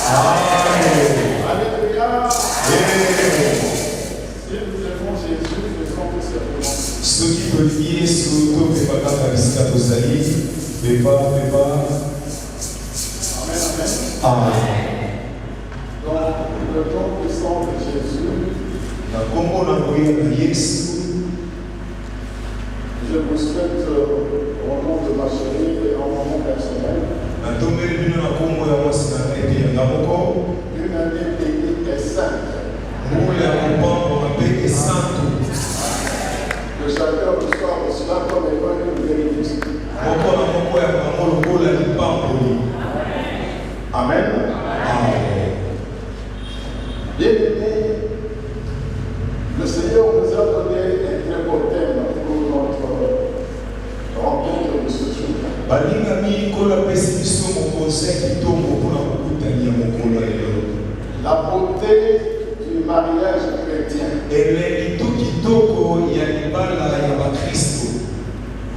Amen. Alléluia. Amen. Si nous aimons Jésus, faisons tout simplement. Ce qui peut lier sur tout le bagage de la Bozali, Beba. Amen, amen. Amen. Dans le nom puissant de Jésus, Na kombo na koya na Yesu, je vous souhaite au nom de ma chérie et en mon nom personnel na tombeli bino na kombo ya mwasi na ngai pe yanga moko, une année bénie et sainte. mbula ya mopambo mabe esantu. Que chacun reçoive cela comme étant une bénédiction. Moko na moko ya bango lokola lipamboli. Amen. Amen. Bien-aimés, le Seigneur nous a donné un très beau thème pour notre rencontre de ce jour. Balingami kola pesi biso mokonzi ya kitoko mpona kokutani ya mokolo ya lelo. La beauté du mariage chrétien. Elengi tu kitoko ya libala ya bakristo.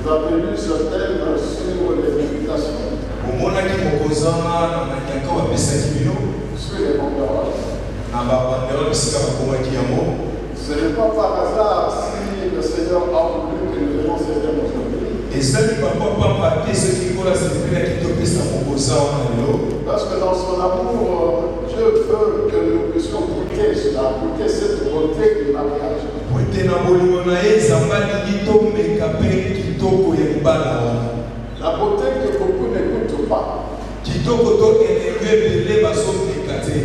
Vous avez lu ce thème sur les invitations, omonaki mokonzi wana na manyaka bapesaki bino sur les banderoles. na babandelo bisika bakomaki yango. Ce n'est pas par hasard si le Seigneur a voulu que nous ayons ce thème aujourd'hui. ezali bapapamba te soki kola sepelaki topesa mokonzi wana lelo. Parce que dans son amour, Dieu veut que nous puissions goûter cela, goûter cette beauté du mariage. Ete na bolingo na ye nzambe alingi tomeka mpe kitoko ya libala wana. La beauté que beaucoup n'écoutent pas. Kitoko to elenge ebele bazomeka te.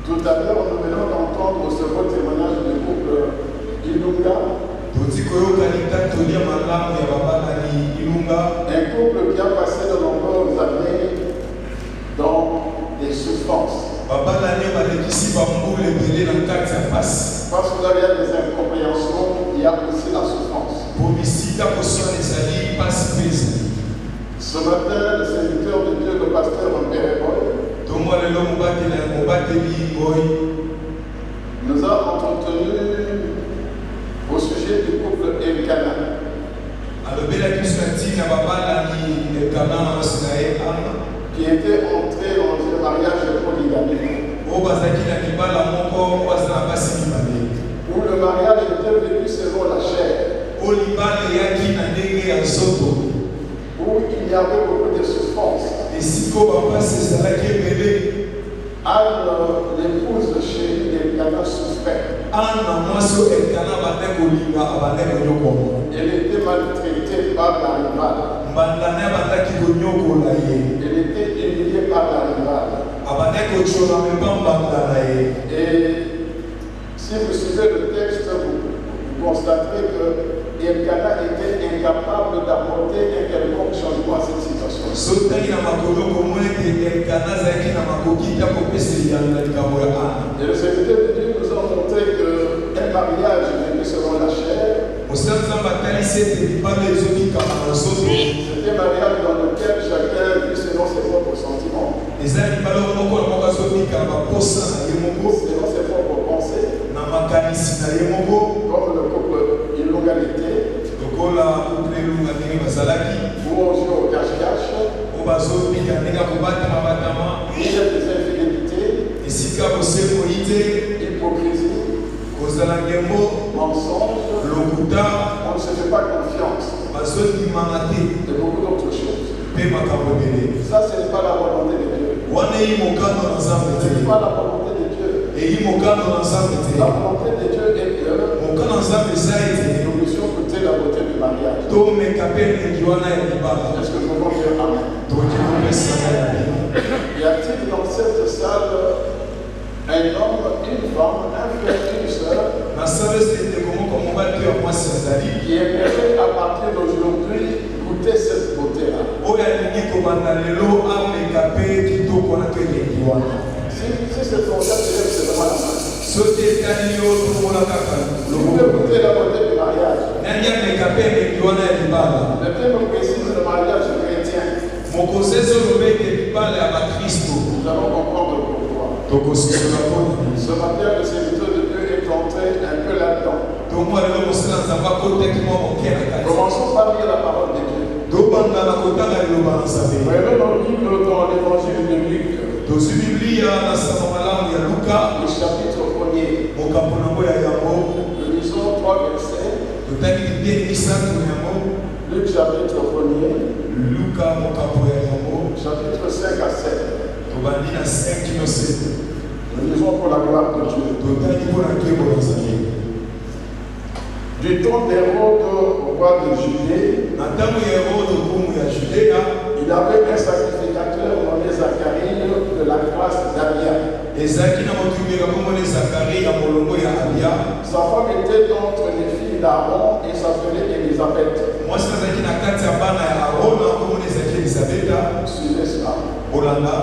Tout à l'heure, nous venons d'entendre ce beau témoignage du couple Ilunga. toti koyoka litatoli ya malamu ya babalani Ilunga. Un couple qui a passé de nombreuses années dans des souffrances. babalani balekisi bambula ebele na kati ya pasi. Parce que là, il y a des incompréhensions, il y a aussi la souffrance. Po bisika kosala ezali pasi mpe ezali. Ce matin, le serviteur de Dieu, le pasteur Mbere Boy, tomwa lelo mobateli boy nous a entretenu au sujet du couple Elkana, alobelaki biso na ntina babalani ekana na mwasi na ye ana qui était entré dans un mariage polygamique, oyo bazalaki na libala moko baza na basi mibale où le mariage était vécu selon la chair, oyo libala eyaki na ndenge ya nzoto, où il y avait beaucoup de souffrances. esika oyo bapasi ezalaki ebele. Anne, l'épouse chérie d'Elkana, souffrait. ana mwasi oyo ekana bande kolinga abande konyokoma. Elle était maltraitée par la rivale. mbanda na ye bandaki konyokola ye. Elle était humiliée par la rivale. abandaki kotyona mepa mbanda na ye. Et si vous suivez le texte, vous constaterez que Elkana était incapable d'apporter un quelconque changement à cette situation. sotangi na makolo komona ete ekana azalaki na makoki ta kopesa eyanga likambo ya ana. Et le serviteur de Dieu nous a montré qu'un mariage vécu selon la chair, mosala nzambe atalisi ete libala ezokikama na nzoto. c'est un mariage dans lequel chacun vit selon ses propres sentiments, eza libala oyo moko na moko azokikama baposa na ye moko selon ses propres pensées, na makanisi na ye moko comme le couple Ilunganité, lokola couple elunga ndenge bazalaki où on joue au cache-cache, oyo bazobika ndenge kobatama il y a des infidélités, esika bosemoi te hypocrisie, kozala ngembo mensonge, lokuta on ne se fait pas confiance bazondimanga te et beaucoup d'autres choses. mpe makambo ebele. Ça, ce n'est pas la volonté de Dieu. wana eyi mokano na nzambe Ce n'est te, pas la volonté de Dieu. eyi mokano na nzambe te. La volonté de Dieu est que mokano na nzambe eza ete nous puissions goûter la beauté du mariage. tomeka mpe elengi wana ya libala. Est-ce que nous pouvons dire Amen? toki kopesana ya bino. Y a-t-il dans cette salle un homme, une femme, un frère, une sœur nasala ese ndeko moko mobali to ya mwasi azali qui aimerait à partir d'aujourd'hui goûter cette beauté-là? oyo alingi kobanda lelo ameka mpe kitoko wana to elengi wana. Si c'est ton cas, c'est vraiment la main. soki etali yo tomona kaka Vous pouvez goûter la beauté du mariage. nani ameka mpe elengi wana ya libala. Le thème précise le mariage chrétien. mokonzi ezoloba ete libala ya bakristo. Nous allons comprendre pourquoi. tokososola mpona Ce matin, le serviteur de Dieu est entré un peu là-dedans. tomwa lelo mosala nzambe akotaki mwa moke na kati. Commençons par lire la parole de Dieu. tobanda na kotanga liloba na nzambe. Prenons dans l'évangile de Luc, tozwi biblia na samba malamu ya luka le chapitre 1er. mokambo nango ya yango Nous lisons 3 versets. totali biblieni misato na yango Luc chapitre 1er, luka mokambo ya yango chapitre 5 à 7. tobandi na 5 kino 7 Nous lisons pour la gloire de Dieu. totali mpona nkembo na nzambe Du temps d'Hérode, roi de Judée, na ntango ya herode nkumu ya judea il avait un sacrificateur nommé Zacharie de la classe d'Abia. ezalaki na motumika komona zakari ya molongo ya abia Sa femme était d'entre les filles d'Aaron et s'appelait Élisabeth. mwasi azalaki na kati ya bana ya arona komona ezalaki elizabeta Suivez cela. olanda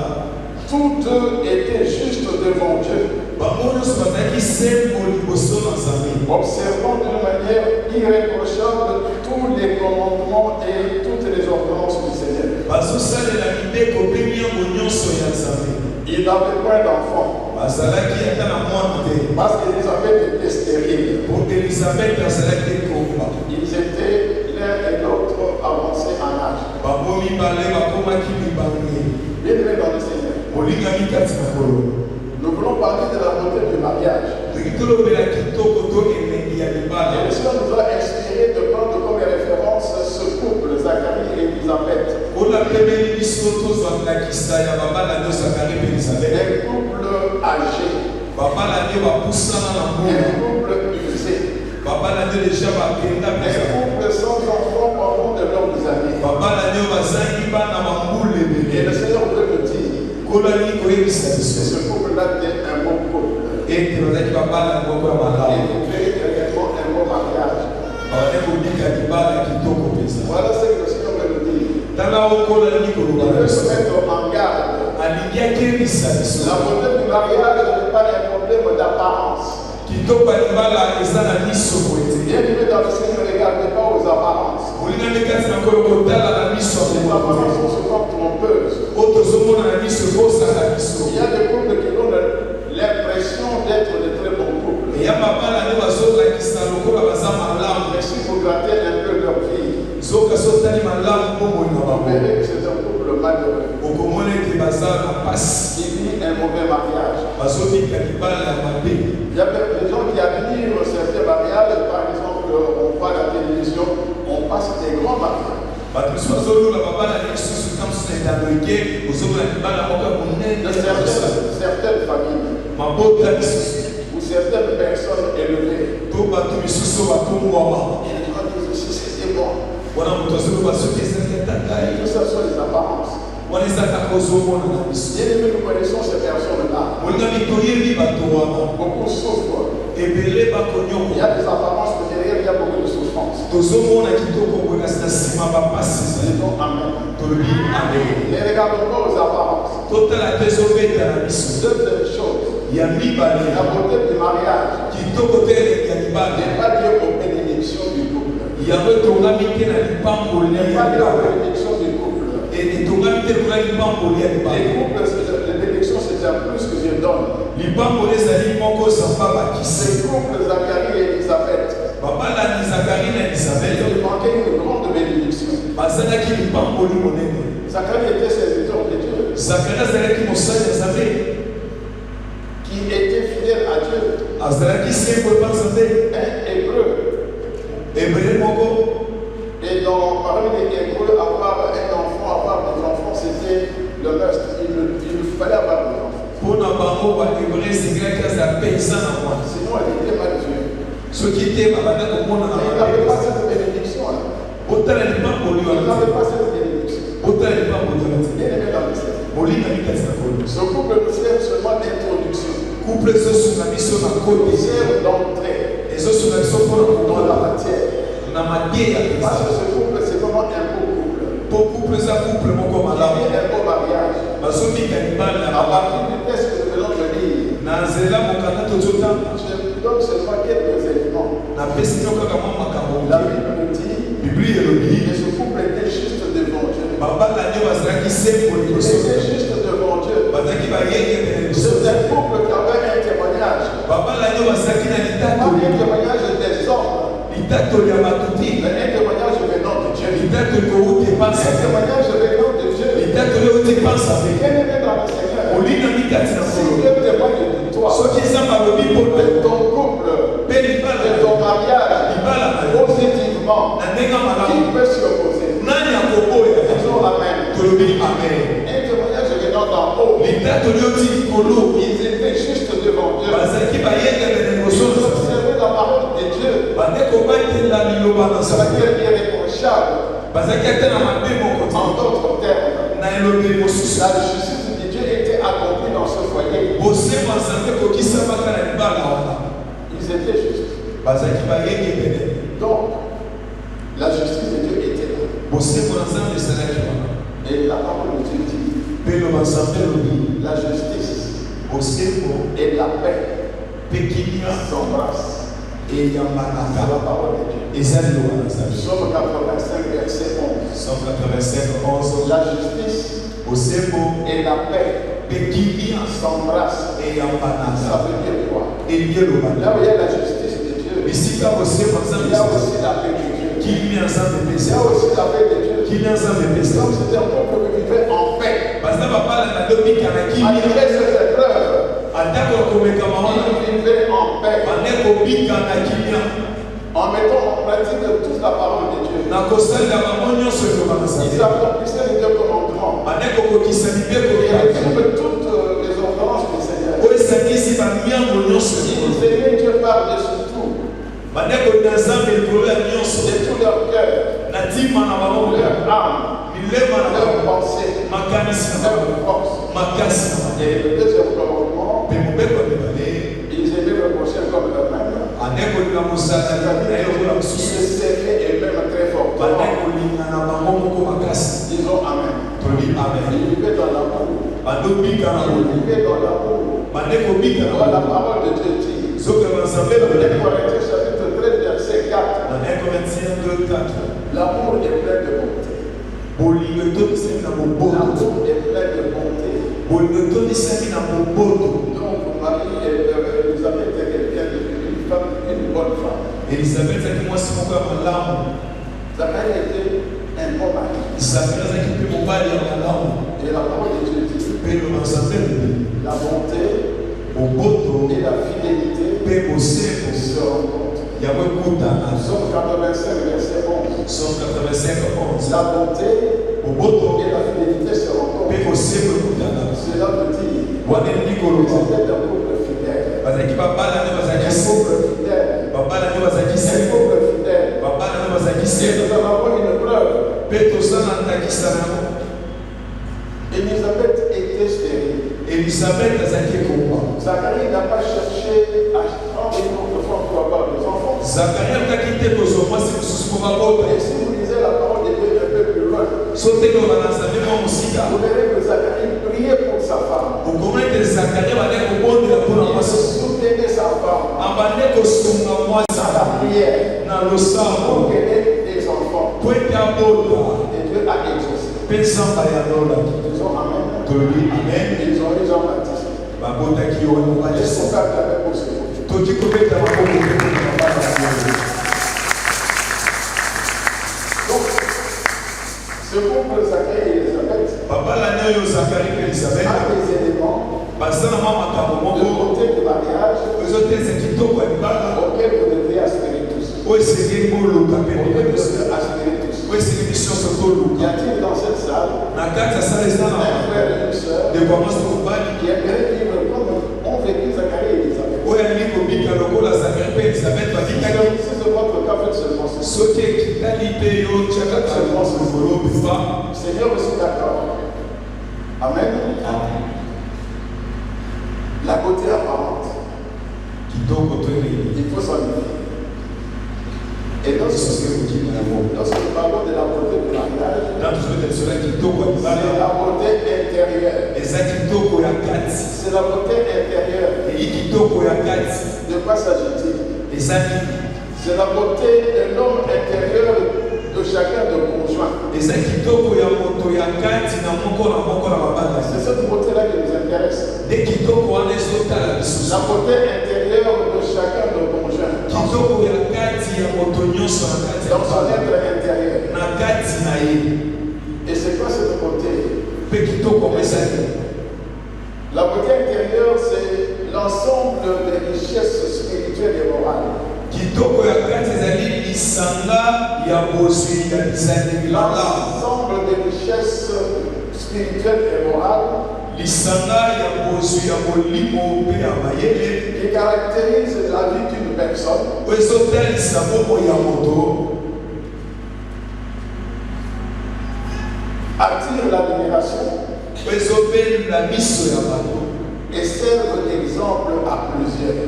Toutes deux étaient justes devant Dieu, bango nyonso bazalaki sembo liboso na nzambe observant d'une manière irréprochable tous les commandements et toutes les ordonnances du Seigneur. bazosalela mibeko mpe miango nyonso ya nzambe Il n'avait point d'enfant, bazalaki ata na mwana te parce qu'Élisabeth était stérile. po elizabete azalaki ekomba Ils étaient l'un et l'autre avancés en âge. bango mibale bakomaki mibange Bien-aimés dans le Seigneur, molingami kati na kolo nous voulons parler de la beauté du mariage. toki tolobela kitoko to elengi ya Et libala le Seigneur nous a inspiré de prendre comme référence ce couple, Zacharie et Élisabeth. mpona pemeli biso tozwa ndakisa ya babala nde zakari mpe elizabete Un couple âgé, babala nde bapusana na un mbula couple usé, babala nde deja bakenda un mpenza couple sans enfant pendant de longues années. babala nde bazangi bana bambula Et ebele le Seigneur voulait nous dire kolali koyebisa que biso ce couple-là était un bon couple. ete bazalaki babala moko ya Et malamu vous créez réellement un bon mariage. babane kobika libala ya kitoko mpenza Voilà ce que le Seigneur veut nous dire. tala okolali Il koloba veut biso se mettre en garde. alingi akebisa biso La beauté du mariage n'est pas un problème d'apparence. kitoko ya libala eza na miso boye Bien-aimés dans le Seigneur, ne regardez pas aux apparences. molingani kati na kolo kotala na miso ya Les apparences sont souvent trompeuses. oyo tozomona na miso ekosaka biso Il y a des couples qui donnent l'impression d'être de très bons couples. eya babala nde bazolakisa lokola baza malamu Mais si vous grattez un peu leur vie, soka sotali malamu bomoi na vous bango verrez que c'est un couple malheureux okomona ete baza na pasi qui vit un mauvais mariage. bazobika libala ya mabe Il y a même des gens qui admirent certains mariages. Par exemple, on voit la télévision, on passe des grands mariages. bato biso bazolola babala na lisusu ta mosusu na etando eke ozomona libala moko ya monene De certaines familles mabota lisusu ou certaines personnes élevées. to bato misusu batombwama Et les gens disent aussi c'était bon. wana moto azoloba soki ezali ataka Et tout ça sont les apparences. wana eza kaka ozomona na biso Bien-aimés, nous connaissons ces personnes-là. molingami toyebi bato wana Beaucoup souffrent. ebele Il y bakonyoko a des apparences, mais derrière, il y a beaucoup de souffrance. tozomona kitoko boye kasi na nsima bapasi ezali Disons Amen. tolobi amen Ne regardons pas aux apparences. totala te ezobeta na biso Deuxième chose, ya mibale la beauté du mariage kitoko te elengi ya libala n'est pas liée aux bénédictions du couple. yango etongami te na lipamboli N'est ya pas liée aux libala bénédictions du couple. etongami te lokola lipamboli ya Les libala couples, les bénédictions, c'est un plus que Dieu donne. lipamboli ezali moko zamba bakise Ces couples, Zacharie et Élisabeth, babalani zakari na ils elizabete ont manqué une grande bénédiction. bazalaki lipamboli monene Zacharie était serviteur de Dieu, zakari azalaki mosali ya nzambe qui était fidèle à Dieu, azalaki sembo epa nzambe un hébreu. ebele moko Et parmi les Hébreux, avoir un enfant, avoir des enfants, c'était le must. Il fallait avoir des enfants. mpona bango bahébreu esengelaki azala mpe eza na mwana Sinon, elle était mal vue. soki te babanda komona na Mais il n'avait pas cette bénédiction-là. botala lipamboli Il wana n'avait pas cette bénédiction. botala lipamboli wana te Bien aimé dans le Seigneur. molingami kati na kolo Ce couple nous sert seulement d'introduction. couple ezosunga biso na Il kode sert d'entrée ezosunga biso mpona dans la kokona matière. na madie ya Parce pesa que ce couple, c'est vraiment un beau couple. po couple eza couple moko Il malamu y a un beau mariage. bazobika libala ya À malamu partir du texte que nous venons de lire, na nzela mokanda tozotanga je donne seulement quelques éléments. napesi bino kaka mwa makambo La moke Bible nous dit bibli elobi que ce couple était juste devant Dieu. babala nde bazalaki sembo Il liboso était juste devant Dieu. bazalaki bayenge pene liboso C'est un couple qui avait un témoignage. babala nde bazalaki na Pas litatoli un témoignage des hommes, litatoli ya batuti mais un témoignage venant de Dieu. litatoli kouti Un epansa témoignage venant de Dieu. litatoli euti epansa Bien aimé dans le Seigneur. oli Dieu témoigne de toi, de ton couple, de ton mariage, positivement, qui peut s'y opposer? Disons Amen. Un témoignage venant d'en haut. Ils étaient juste devant Dieu. Ils observaient la parole de Dieu. Ça veut dire irréprochable. En d'autres termes, la justice de Dieu était accomplie dans ce foyer. Ils étaient justes. Donc, la justice de Dieu était là. Et la parole de Dieu dit, la justice et la paix s'embrassent. C'est la parole de Dieu. Psaume 85, verset 11. La justice et la paix s'embrassent. Ça veut dire quoi? Là où il y a la justice de Dieu, il y a aussi la paix de Dieu. Il y a aussi la paix de Dieu. Donc c'était un peuple qui vivait en paix. Malgré ces épreuves, ils vivaient en paix. En mettant en pratique toute la parole de Dieu. Ils accomplissaient les deux commandements. Et avec toutes les ordonnances du Seigneur. Ils aimaient Dieu par-dessus tout. De tout leur cœur, leur âme, leur pensée, leur force. Et le deuxième commandement, ils aimaient le prochain comme leur-même. Ils se servaient eux-mêmes très fortement. Disons Amen. Ils vivaient dans l'amour. Ils vivaient dans l'amour. La parole de Dieu dit. 1 Corinthiens chapitre 13, verset 4. L'amour est plein de bonté. L'amour est plein de bonté. Donc, Marie Elisabeth est quelqu'un une femme, une bonne femme. Zacharie était un bon mari. Et la parole de Dieu dit la bonté et la fidélité se rencontrent. Psaume 85, verset 11. La bonté et la fidélité se rencontrent. Cela veut dire c'était un couple fidèle. Un couple fidèle. Et nous avons une preuve. Elisabeth était stérile. Zacharie n'a pas cherché à prendre une autre femme pour avoir des enfants. Et si vous lisez la parole de Dieu un peu plus loin, vous verrez que Zacharie priait pour sa femme. Il soutenait sa femme dans la prière pour qu'elle ait des enfants. Et Dieu a exaucé. Disons Amen. Ils ont eu Jean-Baptiste. Est-ce qu'on peut acclamer pour ce mot? Donc, ce couple Zacharie et Elisabeth a des éléments de côté du mariage auxquels vous devez aspirer tous. Auxquels vous devez aspirer tous. Y a-t-il dans cette salle un frère et une sœur qui aimerait vivre comme ont vécu Zacharie et Elisabeth? Si c'est votre cas, faites seulement ceci. Seigneur aussi d'accord. Amen. La beauté apparente, il faut s'en méfier. Et lorsque nous parlons de la beauté du mariage, c'est la beauté intérieure. C'est la beauté intérieure. De quoi s'agit-il? C'est la beauté de l'homme intérieur de chacun de conjoints. C'est cette beauté-là qui nous intéresse. La beauté intérieure de chacun de conjoints. Dans son être intérieur. Et c'est quoi cette beauté? La intérieur, c'est l'ensemble des richesses spirituelles et morales. L'ensemble des richesses spirituelles et morales qui caractérise la vie d'une personne attire l'admiration et servent d'exemple à plusieurs.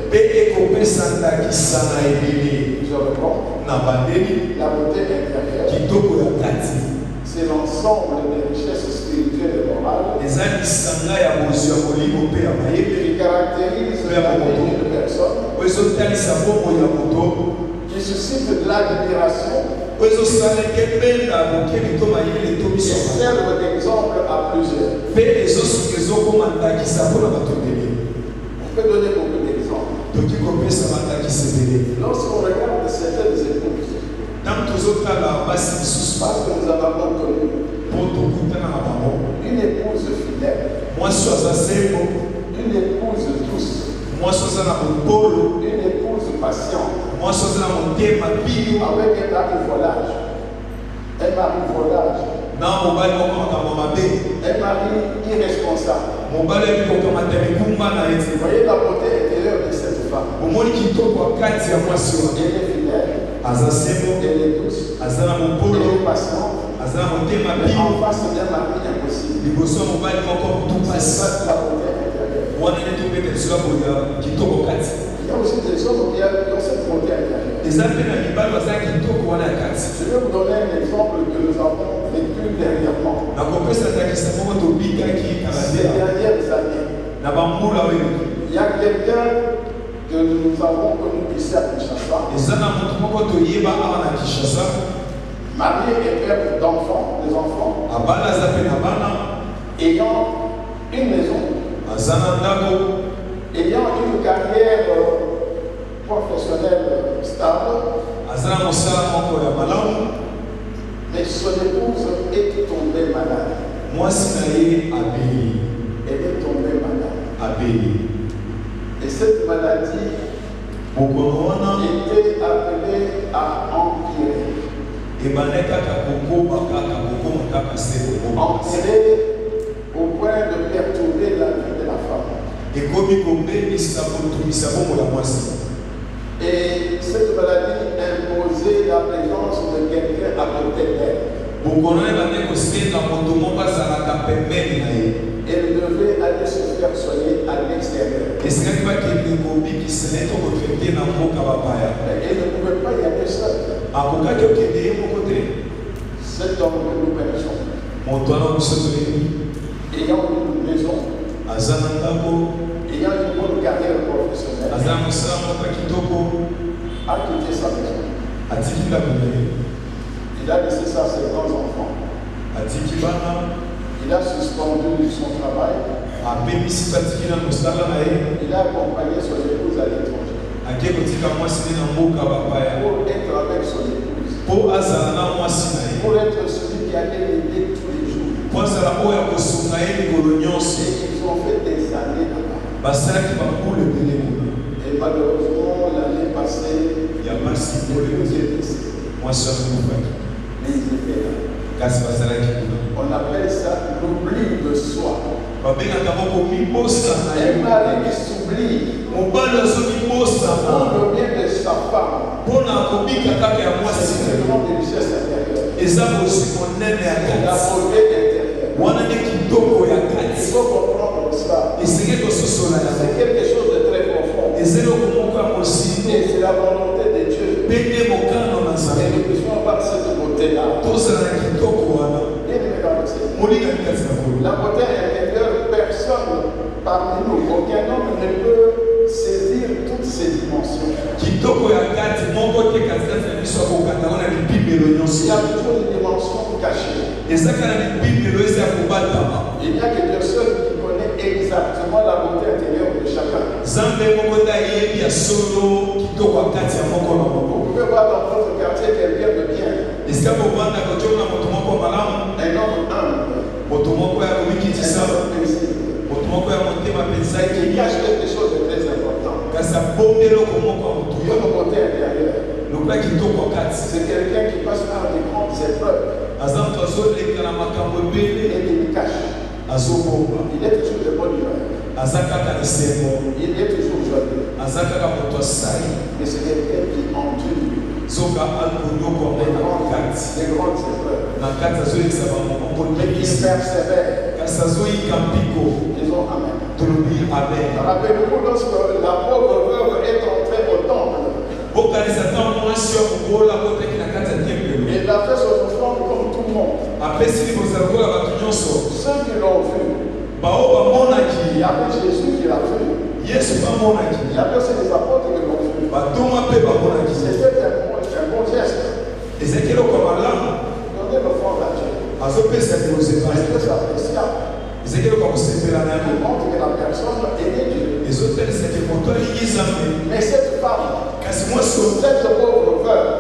Je reprends. La beauté intérieure, c'est l'ensemble des richesses spirituelles et morales qui caractérisent la vie d'une personne, qui suscite de l'admiration et servent d'exemple à plusieurs. On peut donner beaucoup d'exemples. Lorsqu'on regarde certaines épouses, parce que nous avons connu une épouse fidèle, une épouse douce, une épouse patiente, avec un mari volage, un mari irresponsable. Vous voyez la beauté intérieure de cette femme. Elle est fidèle, elle est douce, elle est patiente, mais en face d'un mari impossible. C'est ça la beauté intérieure. Il y a aussi des hommes qui ont cette beauté intérieure. Je vais vous donner un exemple que nous avons vécu dernièrement. Ces dernières années, il y a quelqu'un que nous avons connu ici à Kinshasa, marié et père d'enfants, des enfants, ayant une maison, ayant une carrière professionnelle stable, mais son épouse est tombée malade. Elle est tombée malade. Et cette maladie était appelée à empirer. Empirer au point de perturber la vie de la femme. Et cette maladie imposait la présence de quelqu'un à côté d'elle. Elle devait aller se faire soigner à l'extérieur. Elle ne pouvait pas y aller seule. Cet homme que nous connaissons, ayant une maison, ayant une bonne carrière professionnelle, a quitté sa maison. Il a laissé ça à ses grands-enfants. Il a suspendu son travail. Il a accompagné son épouse à l'étranger pour être avec son épouse, pour être celui qui allait l'aider tous les jours. Et ils ont fait des années là-bas. Et malheureusement, l'année passée, l'épouse est décédée. Mais ils étaient là. On appelle ça l'oubli de soi. Un mari qui s'oublie pour le bien de sa femme. C'est une grande richesse intérieure. La beauté intérieure. Il faut comprendre cela. C'est quelque chose de très profond. Et c'est la volonté de Dieu. Et nous puissions avoir cette beauté-là. La beauté intérieure, personne parmi nous, aucun homme ne peut saisir toutes ces dimensions. Il y a toujours une dimension cachée. Il n'y a que Dieu seul qui connaît exactement la beauté intérieure de chacun. Vous pouvez voir dans votre quartier quelqu'un de bien. Un homme humble. Un homme paisible. qui cache quelque chose de très important. De mon côté intérieur, c'est quelqu'un qui passe par des grandes épreuves et qui me cache. Il est toujours de bonne humeur. Il est toujours joyeux. Mais c'est quelqu'un qui endure les grandes épreuves. Mais qui persévère. Disons Amen. Rappelez-vous lorsque la pauvre veuve est entrée au temple. Il a fait son offrande comme tout le monde. Ceux qui l'ont vu, il y avait Jésus qui l'a vu. Il y avait aussi les apôtres qui l'ont vu. C'était un bon geste. Donnez l'offrande à Dieu. C'est très appréciable. Il montre que la personne aimait Dieu. Mais cette femme, cette pauvre veuve,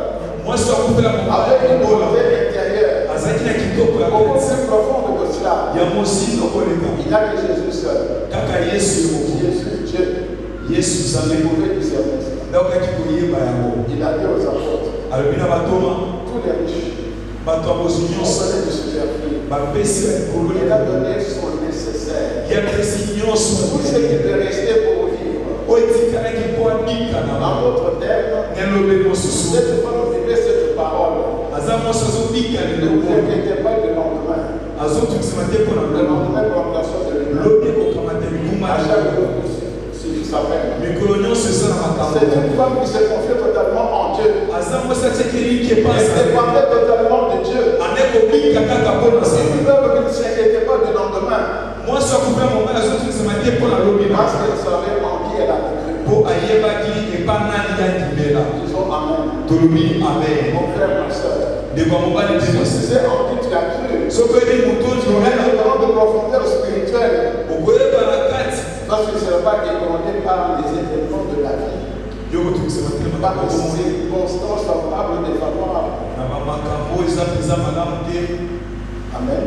avec une beauté intérieure, beaucoup plus profonde que cela, il n'y a que Jésus seul. Jésus, Dieu, il pouvait discerner cela. Il a dit aux apôtres, tous les riches, on venait du superflu. Il a donné son nécessaire. Tout ce qui peut rester pour vivre. En d'autres termes, cette femme vivait cette parole. Ne vous inquiétez pas du lendemain. Le lendemain pour la sorte de l'humain. À chaque jour, suffit sa peine. C'est une femme qui se confie totalement en Dieu. Elle dépendait totalement de Dieu. C'est une femme qui ne s'inquiétait pas du lendemain. Parce qu'elle savait en qui elle a cru. Disons Amen. Mon frère, ma soeur. Si c'est en qui tu as cru, tu aurais une grande profondeur spirituelle. Parce que ce n'est pas ébranlé par les événements de la vie. Par les circonstances favorables ou défavorables. Amen.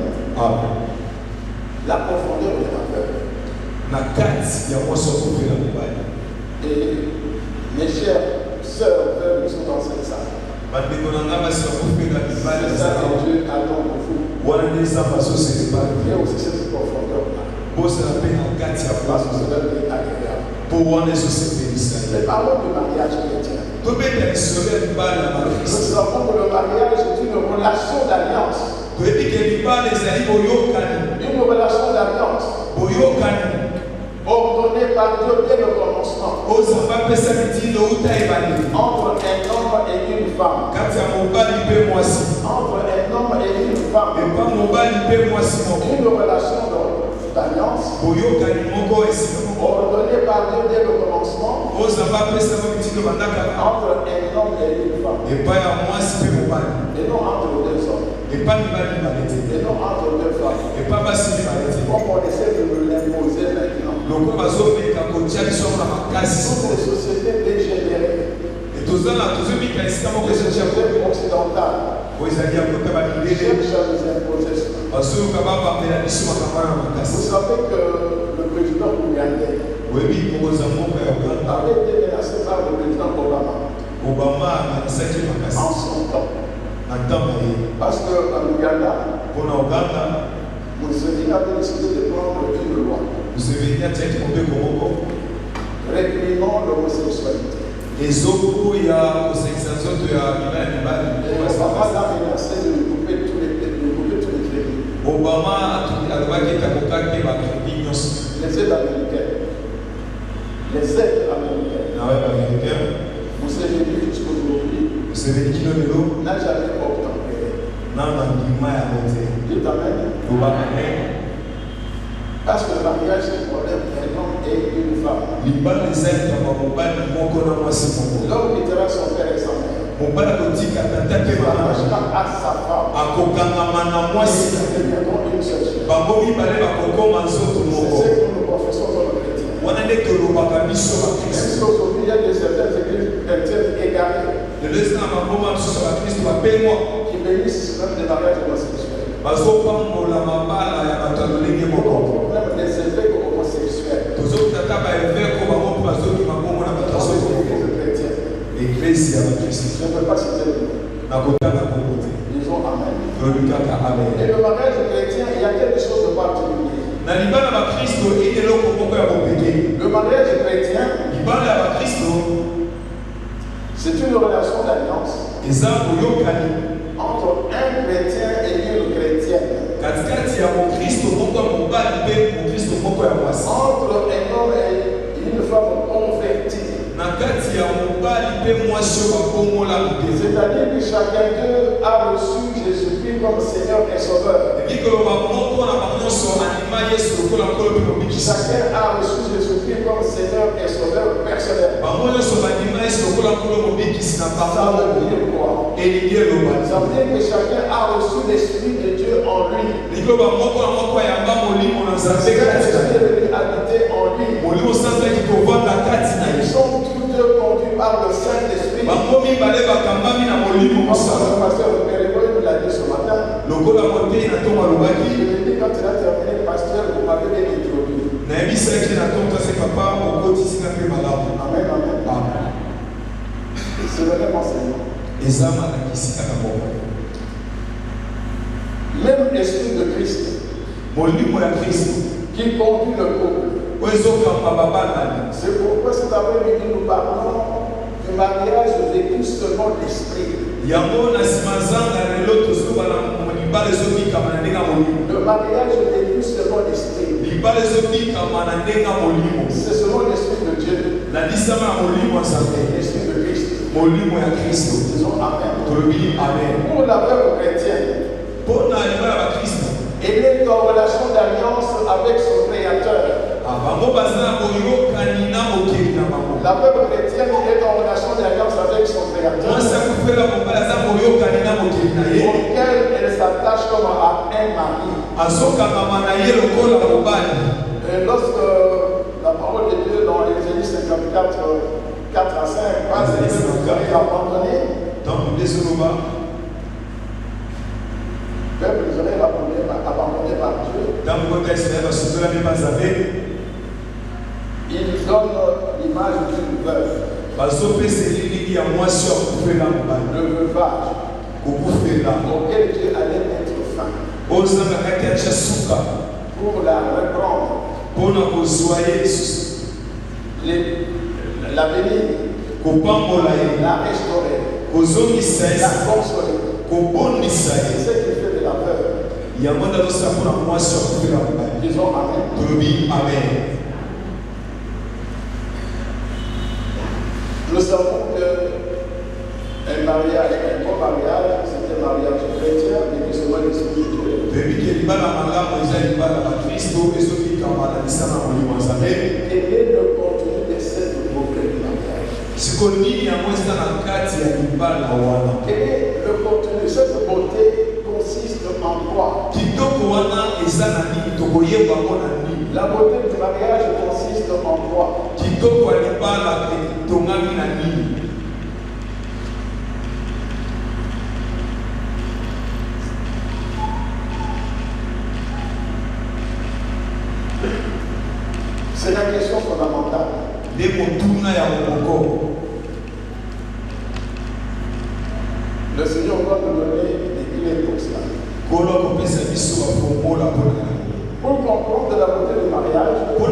La profondeur de la peur. Et mes chers sœurs, frères, nous sommes dans cette salle. C'est ça que Dieu attend de vous. Il y a aussi cette profondeur-là. Parce que cela est agréable. Mais parlons du mariage chrétien. Nous savons que le mariage est une relation d'alliance. Une relation d'alliance. Ordonnée par Dieu dès le commencement. Entre un homme et une femme. Entre un homme et une femme. Une relation d'alliance. Ordonnée par Dieu dès le commencement. Entre un homme et une femme. Et non entre deux hommes. Et non entre deux femmes. Comme on essaie de nous l'imposer maintenant. Toutes les sociétés dégénérées. Les sociétés occidentales. Cherchent à nous imposer cela. Vous savez que le président ougandais avait été menacé par le président Obama en son temps. Parce qu'en Ouganda, Museveni avait décidé de prendre une loi réprimant l'homosexualité. Et Obama l'a menacé de lui couper tous les crédits. Les aides américaines. Museveni jusqu'aujourd'hui n'a jamais obtempéré. Dites Amen. Parce que le mariage c'est un problème d'un homme et une femme. L'homme quittera son père et sa mère. Il s'attachera à sa femme. Ils deviendront une seule chair. C'est ce que nous confessons dans le chrétien. Même si aujourd'hui il y a de certaines églises chrétiennes égarées qui bénissent même des mariages homosexuels. Le problème des évêques homosexuels Église à Christ. Je ne peux pas citer le nom. Disons Amen. Amen. Et le mariage chrétien, il y a quelque chose de particulier. Le mariage chrétien, c'est une relation d'alliance entre un chrétien et une chrétienne. Entre un homme et une femme convertie. C'est-à-dire que chacun d'eux a reçu Jésus-Christ comme Seigneur et Sauveur. Chacun a reçu Jésus-Christ comme Seigneur et Sauveur personnel. Ça veut dire quoi? Ça veut dire que chacun a reçu l'Esprit de Dieu en lui. L'Esprit est venu habiter en lui. Ils sont tous deux conduits par le Saint-Esprit. Le pasteur Pérégo nous l'a dit ce matin. Il me dit quand il a terminé, pasteur, vous m'avez bien introduit. Amen, amen. C'est le même enseignement. Même l'Esprit de Christ qui conduit le couple. C'est pourquoi cet après-midi nous parlons du mariage vécu selon l'esprit. Le mariage vécu selon l'esprit. C'est selon l'esprit de Dieu. L'esprit de Christ. Disons Amen. Pour la veuve chrétienne, elle est en relation d'alliance avec son Créateur. La veuve chrétienne est en relation d'alliance avec son Créateur, auquel elle s'attache comme à un mari. Lorsque la parole de Dieu dans l'Ésaïe 54, 4 à 5, vous avez abandonné. Peuple Israël abandonné par Dieu. Il donne l'image d'une veuve. Le veuvage auquel Dieu allait mettre fin. Pour la reprendre. La bénir. La restaurer. La consoler. C'est ce qu'il fait de la veuve. Disons Amen. Nous savons qu'un mariage, un bon mariage, c'est un mariage chrétien, mais qui se voit l'esprit de Dieu. Quel est le contenu de cette beauté du mariage? Quel est le contenu de cette beauté? Consiste en quoi? La beauté du mariage consiste en quoi? C'est la question fondamentale. Le Seigneur va nous donner des clés pour cela. Pour comprendre la beauté du mariage, nous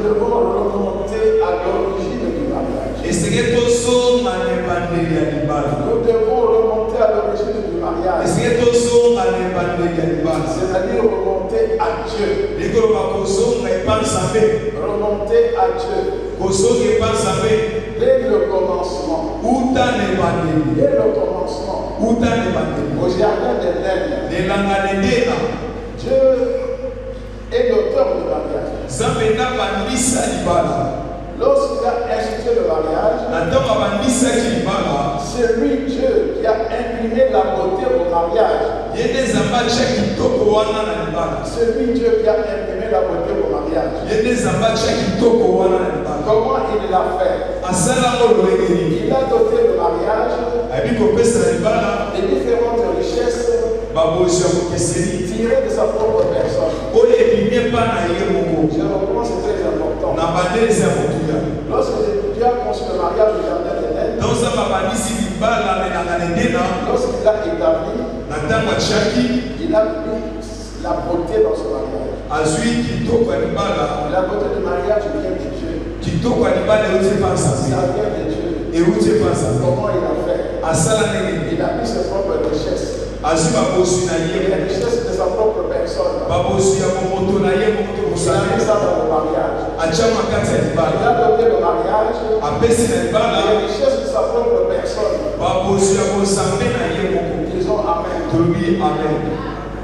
devons remonter à l'origine du mariage. Nous devons remonter à l'origine du mariage. C'est-à-dire remonter à Dieu. Remonter à Dieu. Dès le commencement. Dès le commencement. Au jardin d'Éden. Dieu est l'auteur du mariage. Lorsqu'il a institué le mariage, c'est lui Dieu qui a imprimé la beauté au mariage. C'est lui Dieu qui a imprimé la beauté au mariage. Comment il l'a fait? Il a doté le mariage de différentes richesses tirées de sa propre personne. Je reprends, c'est très important. Na bandeza motuya. Lorsque Dieu a conçu le mariage du jardin d'Éden, Dans sa babandisi libala menanga nedena. lorsqu'il a établi, Na tango chaki. il a mis la beauté dans ce mariage. Azui kitoko ya libala. La beauté du mariage vient de Dieu. Kitoko ya libala euti pansa. Ça vient de Dieu. Euti pansa. Comment il a fait? Asala nene. Il a mis ses propres richesses. Azui babosu na Les ye. richesses de sa propre personne. Babosu ya momoto na ye momoto Il a mis kosala. ça dans le mariage. Achama kati ya Il libala. a doté le mariage. Apesi na libala. Les richesses de sa propre personne. Babosu ya kosambe na ye moko. Disons Amen. Tolobi amen.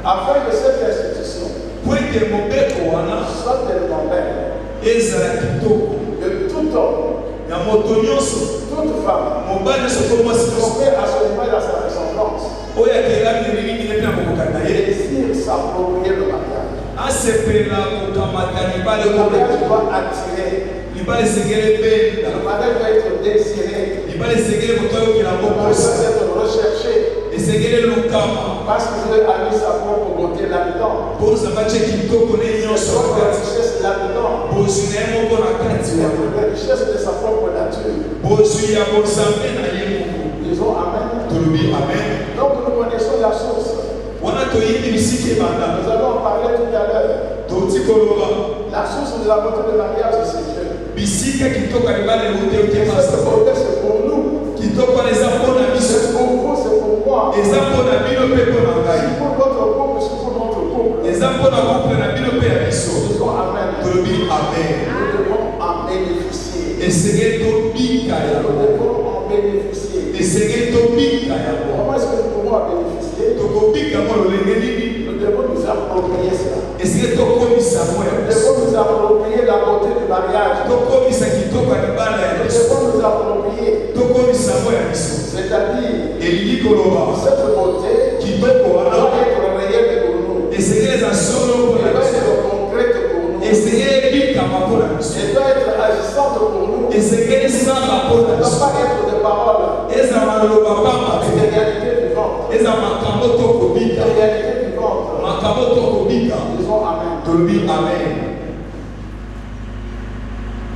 Afin que cette institution Po ete mobeko wana soit tellement belle ezala kitoko que tout homme, ya moto nyonso toute femme, mobali nyonso to mwasi nyonso trompé à son image à sa ressemblance, oyo akelami lilingi nepe na kokokanda ye désire s'approprier le mariage. asepela kokamata libala Le mariage ekobeko doit attirer. libala esengeli Le ebenda mariage doit être désiré. libala esengeli koto ayokela Le mariage mokosa doit être recherché. esengeli lukama Parce que Dieu a mis sa propre beauté là-dedans. mpo ozamba tie kitoko ne Sa nyonso na propre kati richesse là-dedans. bozwi na ye moko na kati wana La richesse de sa propre nature. bozwi ya bozambe na ye moko Disons Amen. tolobi amen Donc nous connaissons la source. wana toyebi bisika ebanda Nous allons en parler tout à l'heure. touti koloba La source de la beauté de mariage, c'est Dieu. bisika kitoko ya libala euti Et euti cette masa beauté, c'est pour nous. kitoko wana eza mpo na biso C'est pour vous, c'est pour moi. eza mpo na bino mpe mpo na ngai C'est pour votre couple, c'est pour notre couple. eza mpo na couple na bino mpe ya biso Disons Amen. tolobi amen Nous devons en bénéficier. esengeli tobika Nous yango devons en bénéficier. esengeli tobika yango Comment est-ce que nous pouvons en bénéficier? tokobika yango lolenge nini Nous devons nous approprier cela. esengeli tokomisa yango ya Nous biso devons nous approprier la beauté du mariage. tokomisa kitoko ya libala ya Nous biso devons nous approprier. tokomisa yango ya biso C'est-à-dire, elingi koloba cette beauté kitoko wana doit être réelle pour nous. esengeli eza solo mpo Elle na doit biso être concrète pour nous. esengeli ebikama mpo na biso Elle doit être agissante pour nous. Elle esengeli samba mpo na ne doit biso pas être des paroles, eza maloba pamba mais te des réalités vivantes. eza makambo tokobika Des réalités vivantes. makambo tokobika Disons Amen. tolobi amen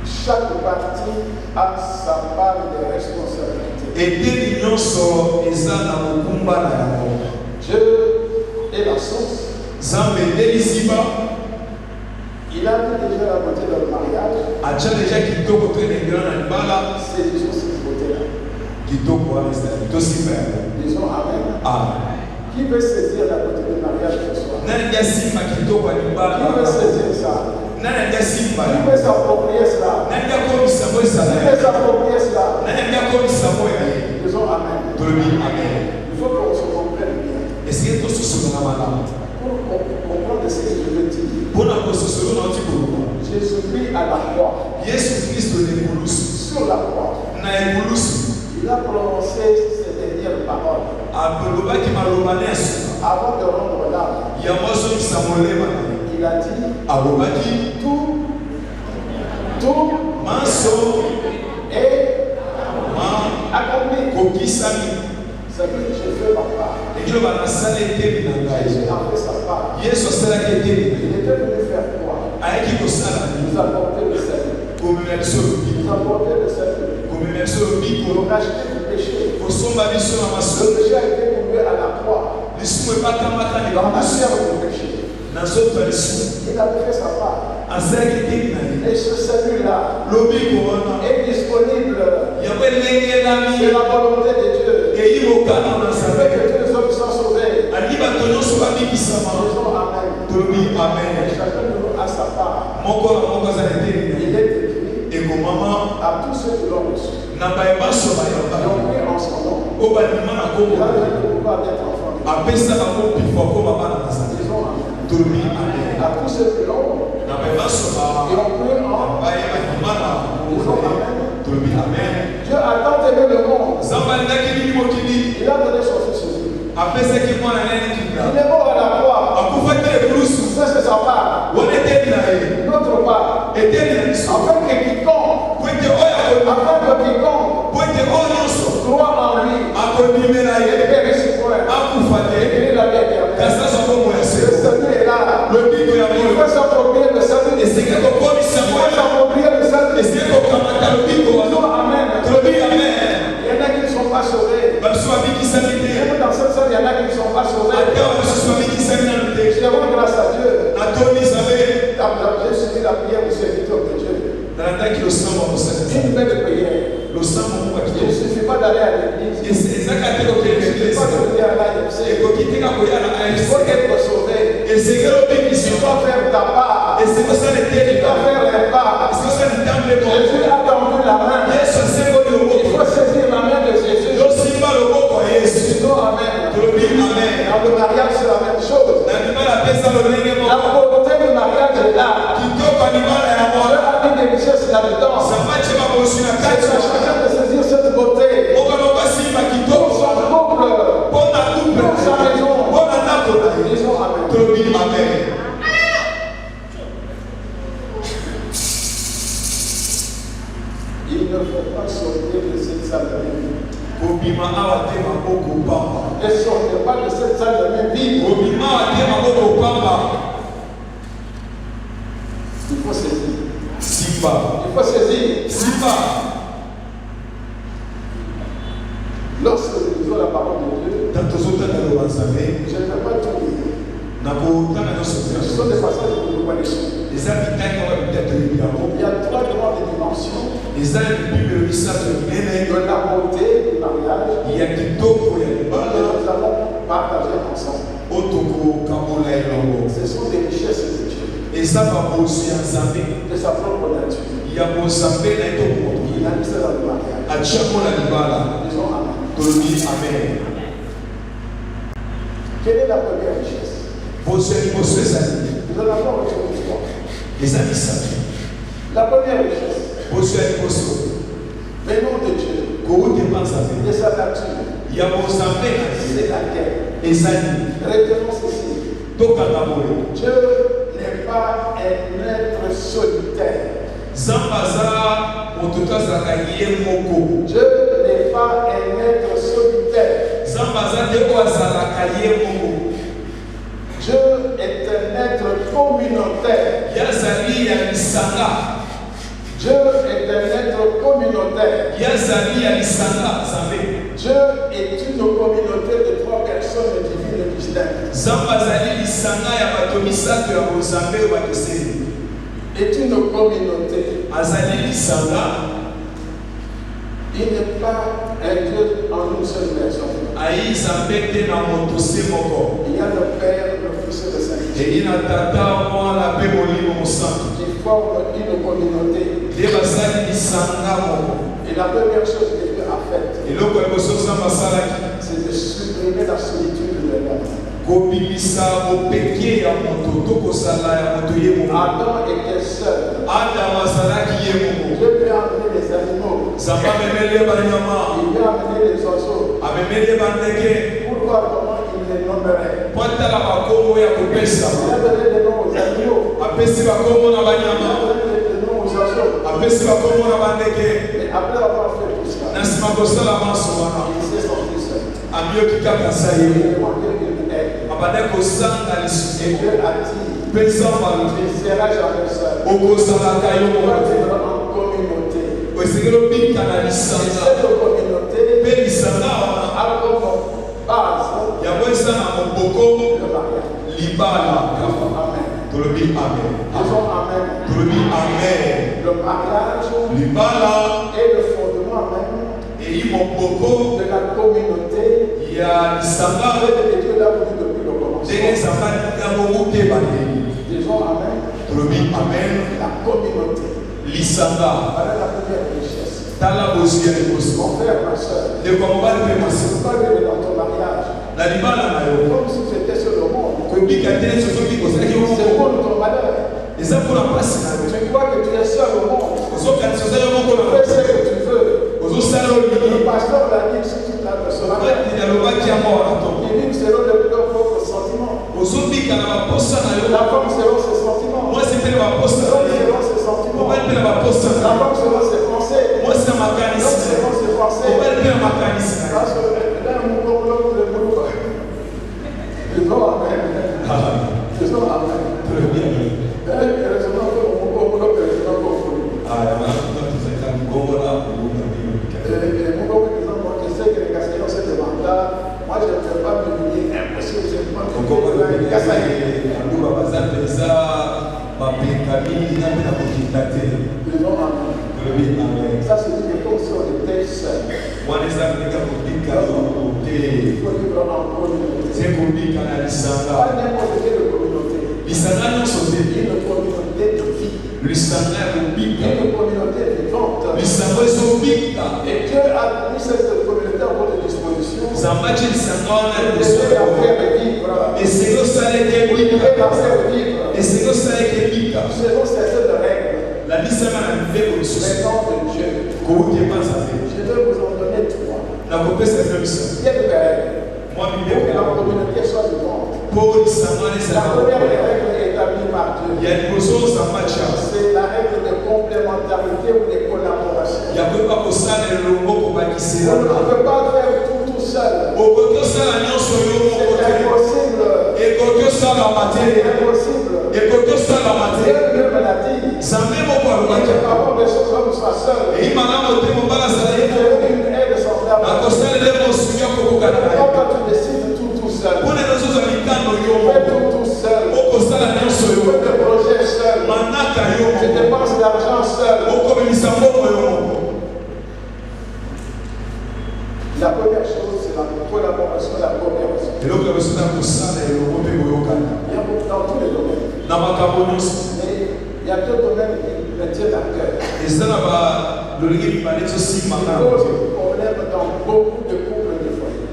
Chaque partie a sa part de responsabilité. eteni nyonso eza na mokumba na yango Dieu est la source. nzambe edelisiba Il a mis déjà la beauté dans le mariage. atya deja kitoko to elengela na libala Saisissons cette beauté-là. kitoko wana ezali tosimba yango Disons Amen. amen Qui veut saisir la beauté du mariage ce soir? nani nde asimba kitoko ya libala Qui veut saisir ça? nani nde asimba Qui yango veut s'approprier cela? nani nde akomisa mo esala Qui ye veut s'approprier cela? nani nde akomisa mo ya ye Disons Amen. tolobi amen Il faut qu'on se comprenne bien. esike tososolona malamu Pour comprendre ce que je veux dire. mpona kososolo na oti koloba Jésus-Christ à la croix, yesu kristo na ekulusu sur la croix, na ekulusu il a prononcé ces dernières paroles alobaki maloba ne ya suka avant de rendre l'âme. yango azongisa molema na ye Il a dit alobaki tout maso est accompli. kokisami Ça veut dire que je fais ma part. ekiloba nasala etemi na ngai Jésus a fait sa part. yesu asalaki etemi na Il ye était venu faire quoi? ayaki kosala Nous nini apporter le salut. komema biso lobiko Nous apporter le salut. komema biso lobiko Nous racheter du péché. kosomba biso na Le masolo péché a été tombé à la croix. lisumu ebakamaka na Dans la ekulusu chair du péché. na nzoto ya lisumu Il a fait sa part. asalaki etemi na ye Et ce salut-là lobiko wana est disponible. yango elengelami C'est la volonté de Dieu. eyi mokano na C'est nzambe que tous les hommes soient sauvés. alingi bato nyonso babikisama Disons Amen. tolobi amen Et chacun de nous a sa part. moko na moko aza na etemi na Il ye est écrit ekomama à tous ceux qui l'ont reçu. na bayebaso Ils bayamba ont pris en son nom. oyo bandima na Il kombo a donné le pouvoir d'être enfant de Dieu. apesa bango mpifo akoma bana na nzambe Disons Amen. tolobi amen À tous ceux qui l'ont, na bayebaso ils ont cru en. baye bandima na Disons Amen. tolobi amen Dieu a tant aimé le monde. nzambe alingaki nini mokili Il a donné son fils Jésus. apesaki mwana nene Il kinda est mort à la croix. akufaki ekulusu Ça, c'est sa part. wana eteni na ye Notre part. eteni na biso Afin que quiconque, po ete oyo afin que quiconque po ete oyo nyonso croit en lui, akondimela et ye périsse point, akufa te et la vie éternelle. kasi azwa bomoi ya Le seko salut est là. lobiko ya Il moyo faut s'approprier le salut de esengeli Moi, s'approprier le Saint-Esprit. Disons Amen. Il y en a qui ne sont pas sauvés. Même dans cette salle, il y en a qui ne sont pas sauvés. Je rends grâce à Dieu. J'ai suivi la prière du serviteur de Dieu. Une belle prière. Il ne suffit pas d'aller à l'église. Il ne suffit pas de venir à l'AFC. Il faut être sauvé. Tu dois faire ta part. Tu dois faire les parts. Jésus a tendu la main. Il faut saisir la main de Jésus. Disons Amen. Dans le mariage, c'est la même chose. La beauté du mariage est là. Dieu a mis des richesses là-dedans. C'est à chacun de saisir cette beauté. Pour son couple, pour sa maison. Disons Amen. Il ne faut pas sortir de cette salle de même. Ne sortez pas de cette salle de même vide. Il faut saisir. Il faut saisir. Lorsque nous disons la parole de Dieu, je ne peux pas tout lire. Ce sont des passages que nous connaissons. Il y a 3 grandes dimensions de la beauté du mariage que nous allons partager ensemble. Ce sont des richesses de Dieu, de sa propre nature. Il a mis ça dans le mariage. Disons Amen. Quelle est la première richesse? Nous allons voir une histoire. La première richesse, venons de Dieu, de sa nature, c'est laquelle? Retenons ceci. Dieu n'est pas un être solitaire. Dieu n'est pas un être solitaire. Dieu est un être communautaire. Dieu est un être communautaire. Dieu est une communauté de 3 personnes divines distinctes. Est une communauté. Il n'est pas un Dieu en une seule personne. Il y a le Père, le Fils et le Saint-Esprit. Qui forment une communauté. Et la première chose que Dieu a faite, c'est de supprimer la solitude de l'homme. Adam était seul. Dieu lui a amené les animaux. Il lui a amené les oiseaux. Pour voir comment il les nommerait. Il a donné des noms aux animaux. Il a donné des noms aux oiseaux. Mais après avoir fait tout ça, il s'est sorti seul. Il a demandé une aide. Et Dieu a dit, tu ne seras jamais seul. Tu vas vivre en communauté. Et cette communauté a comme base le mariage. Disons Amen. Le mariage est le fondement même de la communauté que Dieu a voulu depuis le commencement. Disons Amen. La communauté. Voilà la première richesse. Mon frère, ma soeur, tu ne peux pas vivre dans ton mariage comme si tu étais sur le monde. C'est pour ton malheur. Tu crois que tu es seul au monde. Tu fais ce que tu veux. Le pasteur l'a dit sur toute la personne. Il vit selon leurs propres sentiments. La femme selon ses sentiments. L'homme selon ses sentiments. La femme selon ses pensées. L'homme selon ses pensées. Parce que là, mon problème, le boulot. Disons Amen. Disons Amen. Heureusement que mon Disons amen. Ça se dit que comme si on était seul. Il faut vivre en communauté. Pas n'importe quelle communauté. Une communauté de vie. Une communauté vivante. Et Dieu a mis cette communauté à votre disposition. Vous devez la faire vivre. Vous devez la faire vivre. Selon certaines règles. Les noms de Dieu. Je vais vous en donner 3. Il y a des règles. Pour que la communauté soit vivante. La première des règles établie par Dieu. C'est la règle de complémentarité ou de collaboration. On ne peut pas faire tout seul. C'est impossible. Dieu me l'a dit. Il n'est pas bon des choses comme ça seul. Il faut une aide semblable. Quand tu décides tout seul. Tu fais tout seul. Tu fais des projets seul. Tu dépenses l'argent seul. La première chose, c'est la collaboration, la coopération. Il y a beaucoup dans tous les domaines. Mais il y a 2 domaines qui me tiennent à cœur. Il pose problème dans beaucoup de couples de foyers.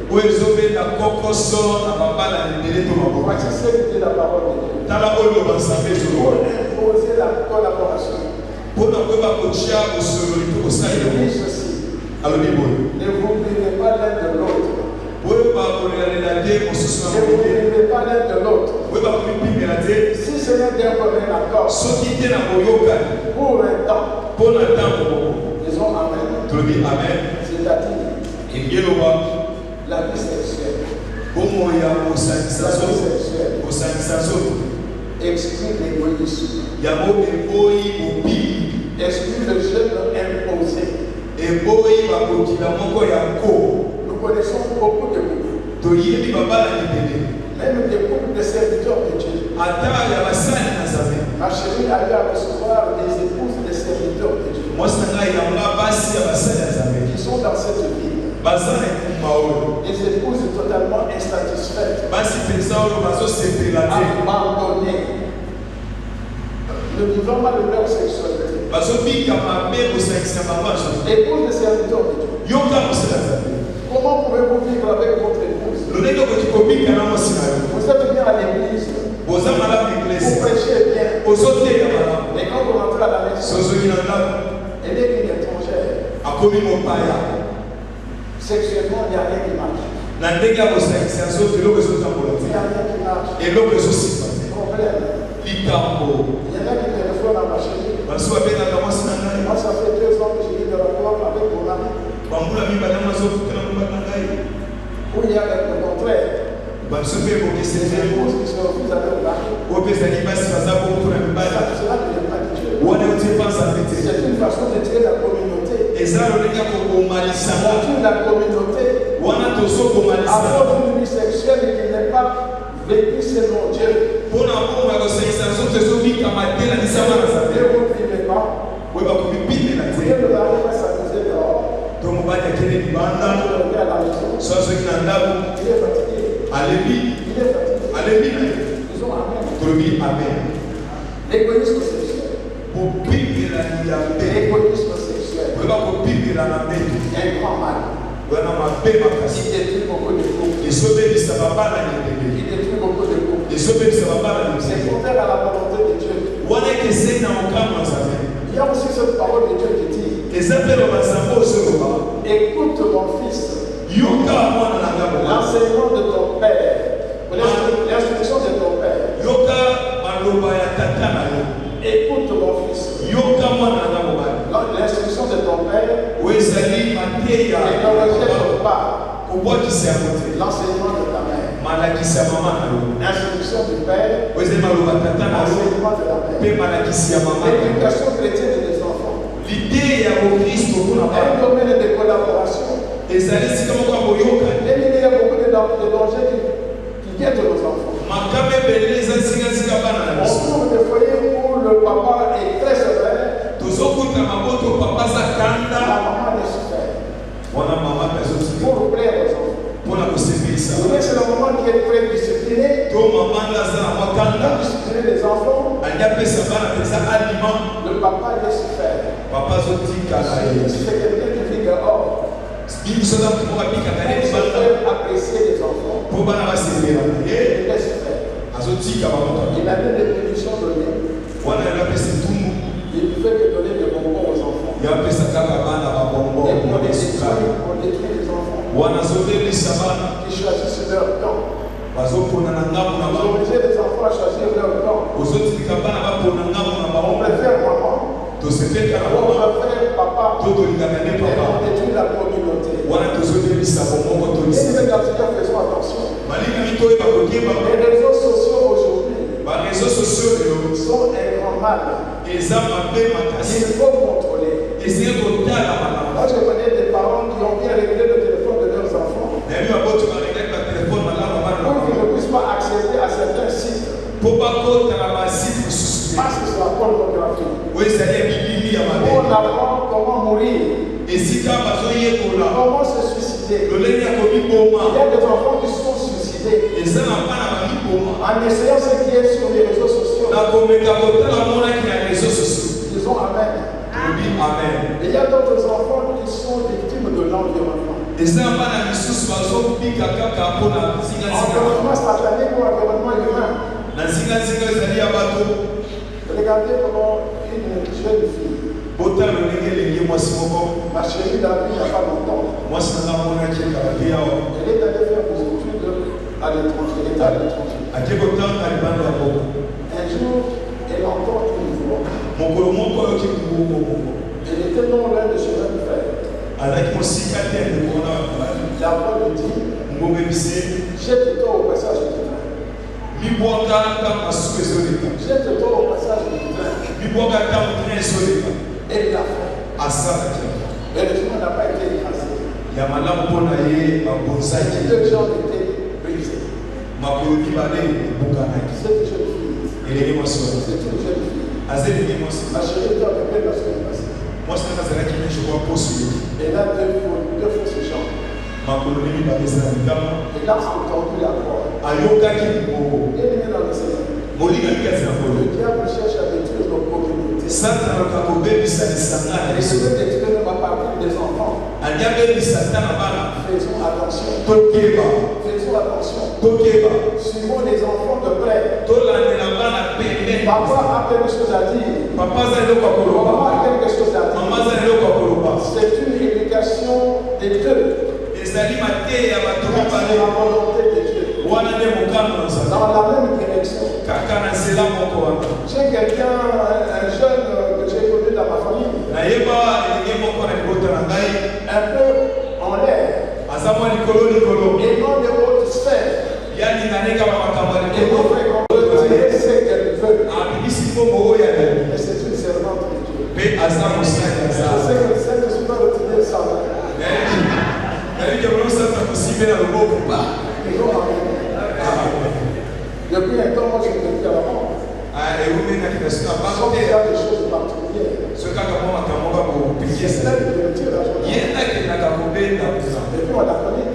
Voici ce que dit la parole de Dieu. Pour imposer la collaboration. Il dit ceci. Ne vous privez pas l'un de l'autre. Ne vous privez pas l'un de l'autre. Si ce n'est d'un commun accord, pour un temps, disons amen. C'est-à-dire la vie sexuelle. Exclut l'égoïsme. Exclut le jeûne imposé. Nous connaissons beaucoup de couples. Même des couples de serviteurs de Dieu. Ma chérie a eu à recevoir des épouses de serviteurs de Dieu. Qui sont dans cette vie. Des épouses totalement insatisfaites. Abandonnées. Ne vivant pas de leur sexualité. Épouse de serviteurs de Dieu. Comment pouvez-vous vivre avec votre épouse? Vous êtes bien à l'église. Vous prêchez bien. Mais quand vous rentrez à la maison, elle est une étrangère. Sexuellement, il n'y a rien qui marche. Il n'y a rien qui marche. Problème. Il y en a qui téléphonent à ma chérie. Moi, ça fait 2 ans que je vis de rapport avec mon ami. Où il y a le contraire. Des épouses qui se refusent à leur mari. Cela ne vient pas de Dieu. C'est une façon de tirer la communauté. Montrer la communauté. Avoir une vie sexuelle qui n'est pas vécue selon Dieu. Ne vous privez pas. Vous pouvez le mari va s'amuser dehors. Il est à la maison. Il est fatigué. Disons amen. L'égoïsme sexuel. L'égoïsme sexuel. Un grand mal. Il détruit beaucoup de couples. Il détruit beaucoup de couples. C'est contraire à la volonté de Dieu. Il y a aussi cette parole de Dieu qui dit: écoute mon fils, l'enseignement de ton père, l'instruction de ton père. Écoute mon fils, l'instruction de ton père, et ne rejette pas l'enseignement de ta mère. L'instruction du père, l'enseignement de la mère. L'éducation chrétienne des enfants. Un domaine de collaboration. Et il y a beaucoup de dangers qui guettent nos enfants. On trouve des foyers où le papa est très sévère. Et ozokuta maboto papa za kanda la maman laisse faire. wana mama tazotika Pour plaire aux enfants. mpona kosepelisa Vous voyez, c'est la maman qui est très disciplinée. to mama nde aza na mwa Pour kanda discipliner les enfants, ali apesa bana mpenza aliment le papa laisse faire. papa azotika na ye Si c'est quelqu'un qui vit dehors, biso aza moto moko abikaka nde il bana faut apprécier les enfants. mpo bana basepela na ye Il laisse faire. azotika bamoto Il a des définitions données. wana yo apesa etumbu Il ne fait que donner des bonbons aux enfants. yo apesa kaka bana babongo Et pour les sukali détruire les enfants wana azobebisa bana qui choisissent leur camp. bazopona na ngambo na Vous bango obligez les enfants à choisir leur camp. ozotika bana bapona ngambo na On bango préfère maman, tosepeka na on mama préfère papa, to tolingaka nde et papa on détruit la communauté. wana tozobebisa bomoko Et tolisa les garçons, faisons attention. balingami toyeba kokeba Les réseaux sociaux aujourd'hui bareseau sociaux oyo sont un grand mal. eza mabe makasi Il faut contrôler. esenge kotala makambo Moi, je connais des parents qui ont bien réglé le téléphone de leurs enfants nayebi baboto bareglaki batelefone malamu bana na pour qu'ils bango ne puissent pas accéder à certains sites mpo bakota na basite mosusu te parce que c'est la pornographie. oyo ezali ya bilili ya On mabe apprend comment mourir, esika bazoyekola comment se suicider. lolenge ya Il komiboma y a des enfants qui sont suicidés eza na bana bamiboma en essayant ce qui est sur les réseaux sociaux. na komeka kotala monaki na réseau sociaux Disons Amen. tobi amen Et il y a d'autres enfants qui sont victimes de l'environnement. eza na bana misusu bazobika kaka mpo na zingazinga Environnement satanique ou environnement humain. na zingazinga ezali ya bato Regardez comment une jeune fille, botala lolenge elenge mwasi moko ma chérie l'a vue il n'y a pas longtemps. mwasi nanga monaki ekala te awa Elle est allée faire des études à l'étranger. Elle était à l'étranger. ake kotanga libanda ya boko Un jour, elle entend une voix. mokolo moko ayoki mbongo moko Elle était non loin de chemin de fer. azalaki mosika te ndekona La voix lui dit, mbongo ebise jette-toi au passage du train. mibwaka ntango masuku ezoleka Jette-toi au passage du train. mibwaka ntango train ezoleka Elle l'a fait. asalaki Mais le chemin n'a pas été écrasé. ya malamu mpo na ye babonzaki Les deux jambes étaient brisées. makolo mibale ebukanaki Cette jeune fille, elenge mwasi wana c'est une jeune fille. aza elenge mwasi Ma chérie était avec elle la semaine passée. mwasi nanga azalaki meshokwa poso ye Elle a deux fausses jambes. makolo ne mibale eza na likama Elle a entendu la voix. ayokaki liboko Elle est dans le Seigneur. molingaki kati na kolo Le diable cherche à détruire nos communautés. satana aluka kobebisa lisanga na Elle biso veut détruire à partir des enfants. ali abebisa ata na bana Faisons attention. tokeba Faisons attention. tokeba Suivons les enfants de près. tolandela bana pembeni Papa a quelque chose à dire. papa aza eloko ya Maman koloba a quelque chose à mama dire. aza eloko ya koloba C'est une éducation des deux. ezali mateya ya bato C'est mibale la volonté de Dieu. wana nde mokano na nzala Dans la même direction. kaka na nzela moko wana J'ai quelqu'un, un jeune que j'ai connu dans ma famille, nayeba elenge moko na libota na ngai un peu en l'air, aza mwa likolo et non de haute sphère. yalinganeka bamakambo ya Et non likolo fréquenter ce qu'elle veut. abimisi mbongo oyo aleli Mais c'est une servante de Dieu. mpe aza mosali ya Je sais nzala que le Saint-Esprit va retirer ça. nalike bolosasa kosimbe na loboko ba Disons Amen. Depuis un temps, moi, je me dis à la mort. ewumengaki na sina Sauf bango qu'il y te a des choses particulières. so kaka mwa makambo ka C'est kopikisa elle qui retire la journée. ye nakendaka kobenda kuza Et puis on la connaît.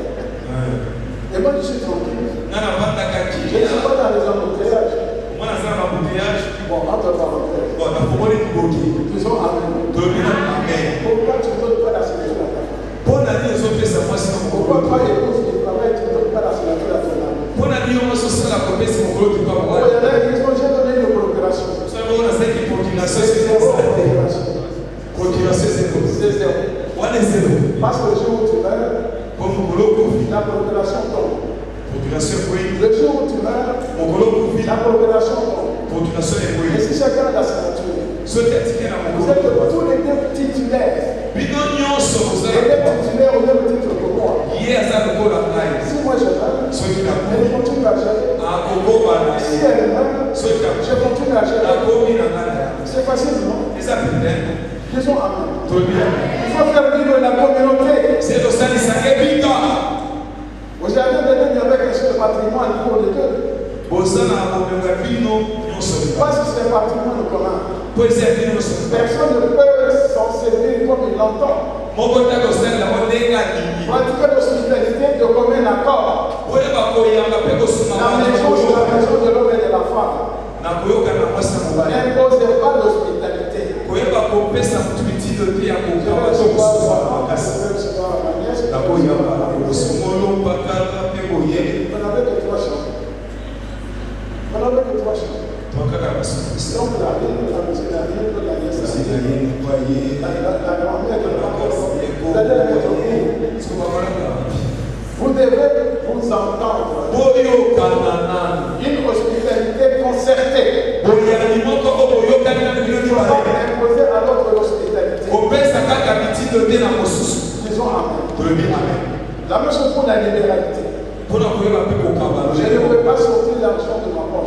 Et moi, je suis tranquille. nga navandaka Je ne kila suis pas dans les embouteillages. mwana aza na mabuteyage Bon, entre parenthèses. nafongoli liboki Disons Amen. tolobina amen Pourquoi tu ne donnes pas la signature à ta femme? mpo na nini ozopesa mwasi na Pourquoi mokolo toi, épouse qui travaille, tu ne donnes pas la signature à ton âme? mpo na nini ongo sosala kopesi mokolo kipa Oh, mobali il y en a qui disent, j'ai donné une procuration. soki ona asalaki procuration C'est zéro procuration. procuration ezeko C'est zéro. wana ezelo Parce que le jour où tu meurs, mpo mokolo kofi la procuration tombe. procuration ekoyi Le jour où tu meurs, mokolo kofi la procuration tombe. procuration Et ekoyi si chacun a la signature, soki atike na vous mokolo êtes tous les deux titulaires. bino nyonso Les kozala deux titulaires au même titre que moi. ye aza lokola ngai Si moi je meurs, soki nakomi elle continue à gérer. akokoba na Si ye elle meurt, soki je continue à gérer. nakomi na ngai na yango C'est facile, non? eza pete Disons Amen. tolobia Il faut faire vivre la communauté. se tosalisaka ebika Vous avez donné avec un seul patrimoine pour les deux. boza na bomengo ya bino nyonso Parce que c'est un patrimoine commun. po eza ya bino nyonso Personne ne peut il l'entend. Pratiquer l'hospitalité de commun accord. La maison, c'est la maison de l'homme et de la femme. N'imposez pas l'hospitalité. Je vais recevoir ma nièce. On n'avait que 3 chambres. Donc la ville, la maison la nièce, la grand-mère de vous devez vous entendre. Une hospitalité concertée. Il ne faut pas imposer à l'autre l'hospitalité. Disons amen. La même chose pour la libéralité. Je ne pourrais pas sortir l'argent de ma poche.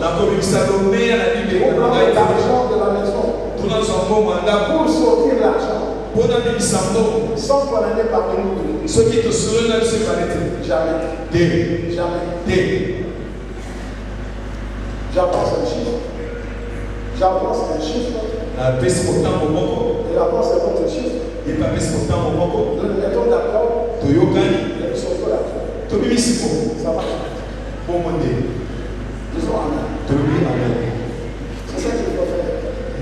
Pour prendre l'argent de la maison. Pour sortir l'argent. Sans qu'on en ait parlé nous. Jamais. J'avance un chiffre. Et la pense est votre chiffre. Nous nous mettons d'accord. Et nous sortons l'argent. Ça va. Disons amen. C'est ça qu'il faut faire.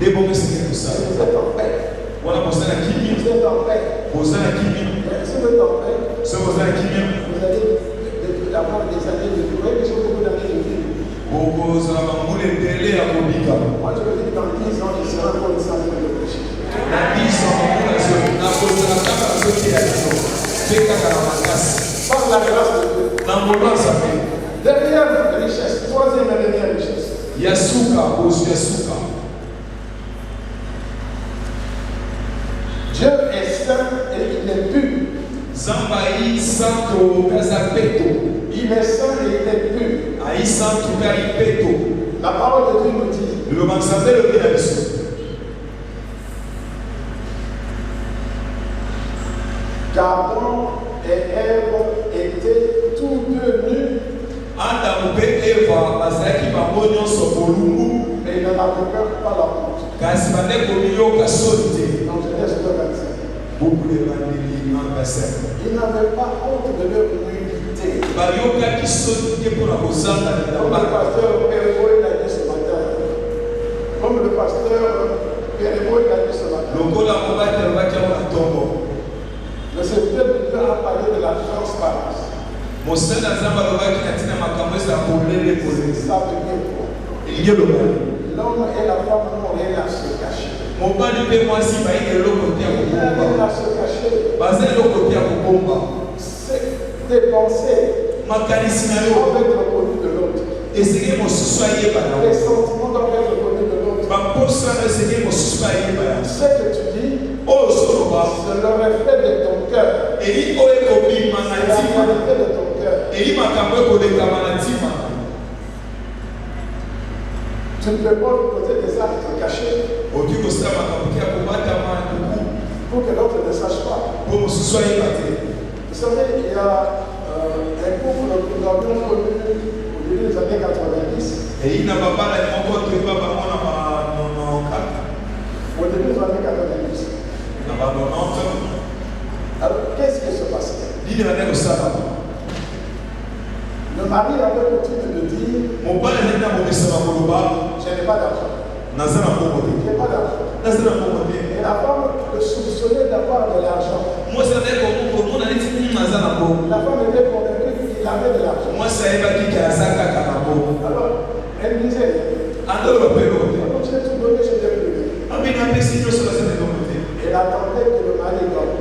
Vous êtes en paix. Vous êtes en paix. Si vous êtes en paix, vous allez avoir des années de vie. Oui, j'ai beaucoup d'années de vie. Moi, je me dis que dans 10 ans, je serai encore une centaine de péchés. Par la grâce de Dieu. Dernière richesse, troisième et dernière richesse. Dieu est saint et il est pur. Il est saint et il est pur. La parole de Dieu nous dit qu'Adam et Ève étaient tous deux nus. Mais il n'en avait pas la honte. Dans Genèse 2:25. Il n'avait pas honte de leur nudité. Comme le pasteur Pérébo l'a dit ce matin. Le serviteur de Dieu a parlé de la transparence. Ça veut dire quoi? L'homme et la femme n'ont rien à se cacher. Ils n'ont rien à se cacher. C'est des pensées doivent être connues de l'autre. Les sentiments doivent être connus de l'autre. Ce que tu dis, c'est le reflet de ton cœur. C'est la qualité de ton cœur. Tu ne peux pas poser des actes cachés pour que l'autre ne sache pas. Vous savez, il y a un couple que nous avions connu au début des années 90. Au début des années 90. Alors, qu'est-ce qui se passait? Le mari avait l'habitude de dire: je n'ai pas d'argent. Je n'ai pas d'argent. Et la femme le soupçonnait d'avoir de l'argent. La femme était convaincue qu'il avait de l'argent. Alors, elle disait: je t'ai tout donné, je t'ai plus. Elle attendait que le mari dorme.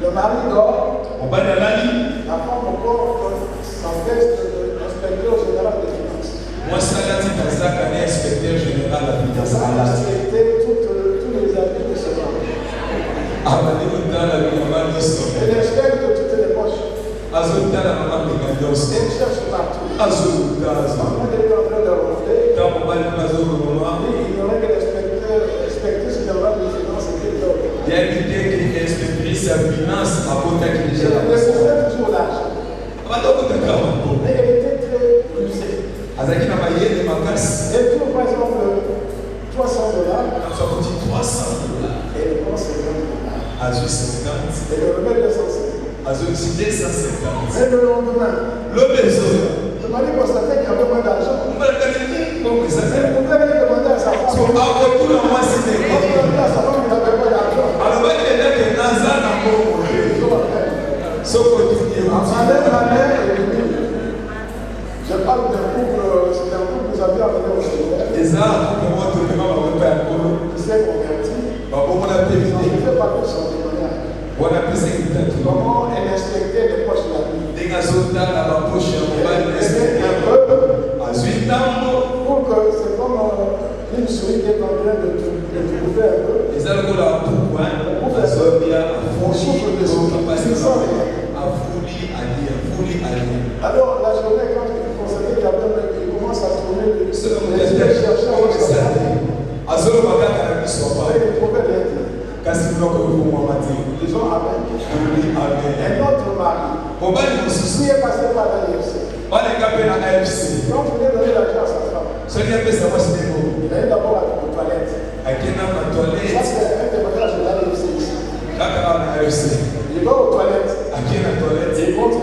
Le mari dort. La femme encore s'empêche de l'inspecteur général des finances. Ça a respecté tous les avis de ce mari. Elle inspecte toutes les poches. Elle cherche partout. Quand elle est en train de ronfler, il aurait que l'inspectrice générale des finances était là. Elle recevait toujours l'argent. Mais elle était très rusée. Et tout, par exemple, $300. Elle Azul 50. Et le remettre 250. Azul 250. Et le lendemain, Le maison. le mari constatait qu'il y avait moins d'argent. On va le gagner. Comment ça Il fait? pouvait aller demander à sa femme. So, à retour à moi, c'est Il pouvait demander à sa femme qu'il n'avait pas d'argent. alors, il y a que Naza n'a pas mangé. Sauf que tu dis, Ma mère est venue. Je parle d'un couple, c'est un couple que vous avez amené au Seigneur. et ça, pour moi, tout le monde va faire un peu. Qui s'est converti. Bah, pour mon appel, Je ne fais pas que son témoignage. on a pu s'écouter. Comment elle inspectait les poches de la vie. Des gazons dans la poche, on va le C'était laisser. un peu Azul Tambo. pour que c'est comme une souris qui est en train de trouver un peu. Et ça, le coup, là, pour moi, on se bien à On souffle de son à folie à dire, folie à dire. Alors la journée, quand il constatait qu'il y a plein de- il commence à tourner les Ce que yeux chercher à voir ça. Azul Baga, il ne soit pas. Il trouvait rien. Kasi bloc que vous m'avez dit. Ils ont amen. Amen. Un autre mari, Pour moi, il me soucie. qui est passé par la l'AFC. Pas les gars, à AFC. Quand vous voulez donner l'argent à sa femme, Ce qui est fait, c'est moi, c'est bon. il allait d'abord aux toilettes. À qui n'a pas Ça, toilette? c'est un témoignage de l'AFC ici. Là, quand on a AFC. Il va aux toilettes. À qui n'a toilette? Il compte.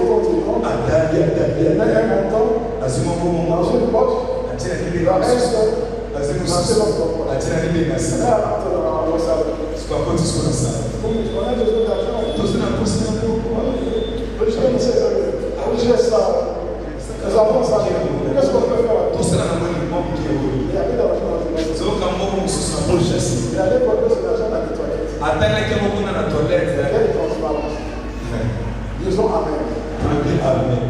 À Dalia, Il met un montant Azul Momo. dans une poche. À qui n'a Il va dit rester. Azul Dans cette Momo. autre poche. À qui n'a dit Et Gassi. là, elle rentre dans le salon. C'est pas quoi tu sois dans ça. On a besoin d'argent. Tout ça, on a poussé un peu. Les enfants savent. Qu'est-ce qu'on peut faire? Tout ça, on a un bon qui est Il y avait de l'argent dans les C'est au Cameroun, on se sent pour le chasser. Il allait porter cet argent dans les toilettes. Attends, qu'il y a beaucoup dans la toilette. Quelle transparence. Disons Amen. Amen.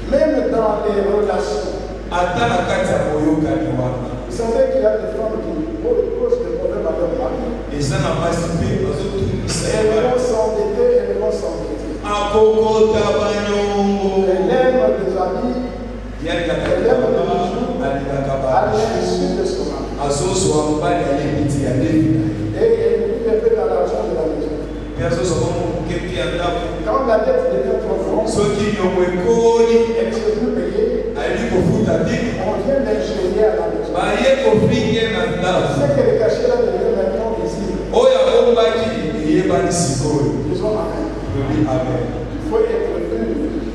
Même dans les relations, Attends la carte à Moyo Kaniwana. vous savez qu'il y a des femmes qui posent des problèmes à leur mari. Et ça n'a pas suivi aux autres. Elles vont s'endetter, elles vont s'endetter. Akoko Tabanyongo. Elle aime des amis, Yani elle aime des Kakaba. bijoux, à Alikakaba. l'insu de son mari. Azoso Ambani Alibiti Alevi. Et elle lui fait dans l'argent de la maison. Piazo Sokomo Kepi Andapo. Quand la dette devient trop grande, Soki Nyomwekoni. elle ne se peut payer. Ali Kofuta Diko. On vient d'ingénier à la maison. Baye Kofinge Nanda. Ce qu'elle est cachée là devient maintenant visible. Oya Ombaki. Yebani Sikoi. Disons Amen. Amen. Il faut être venu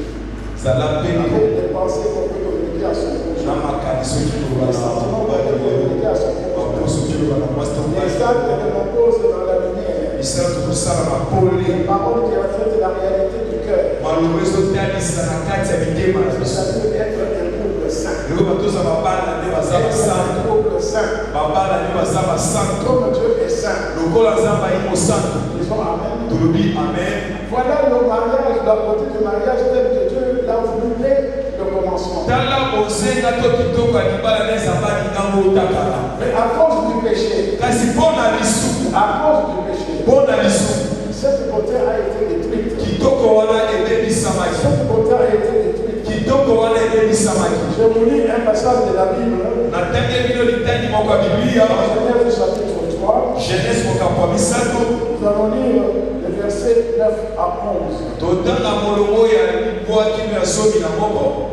Zala Peno. avec des pensées qu'on peut communiquer à son prochain. Namakaniso Des Kilo sentiments qu'on peut communiquer à son prochain. Aposo Kilo Les sables que l'on pose dans la lumière. Isatu kusala mapoli. Les paroles qui reflètent la réalité du cœur. Malheureusement, talisa na kati ya mitema na biso. Ça veut être un couple saint. Lelo batoza babala nde baza Être basantu. un couple saint. Babala nde baza basantu. Comme Dieu est saint. Lokola nzambe ayi mosantu. Disons Amen. Tolobi amen. Voilà le mariage, la beauté du mariage tel que Dieu l'a voulu dès le commencement. Tala bozenga to kitoko ya libala na ezamba lingango otakala. Mais à cause du péché, Kasi mpo na lisumu. à cause du péché, Mpo na lisumu. cette beauté a été détruite. Kitoko wana ebebisamaki. Cette beauté a été détruite. Kitoko wana ebebisamaki. Je vous lis un passage de la Bible. Natangi bino litani moko ya Biblia. Dans Genèse chapitre 3, Genèse mokambo ya misato. nous allons lire les versets 9 à 11. Totanga molongo ya libwa kino ya somi na moko.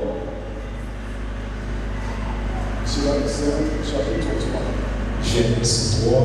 C'est chapitre 3. Genèse 3.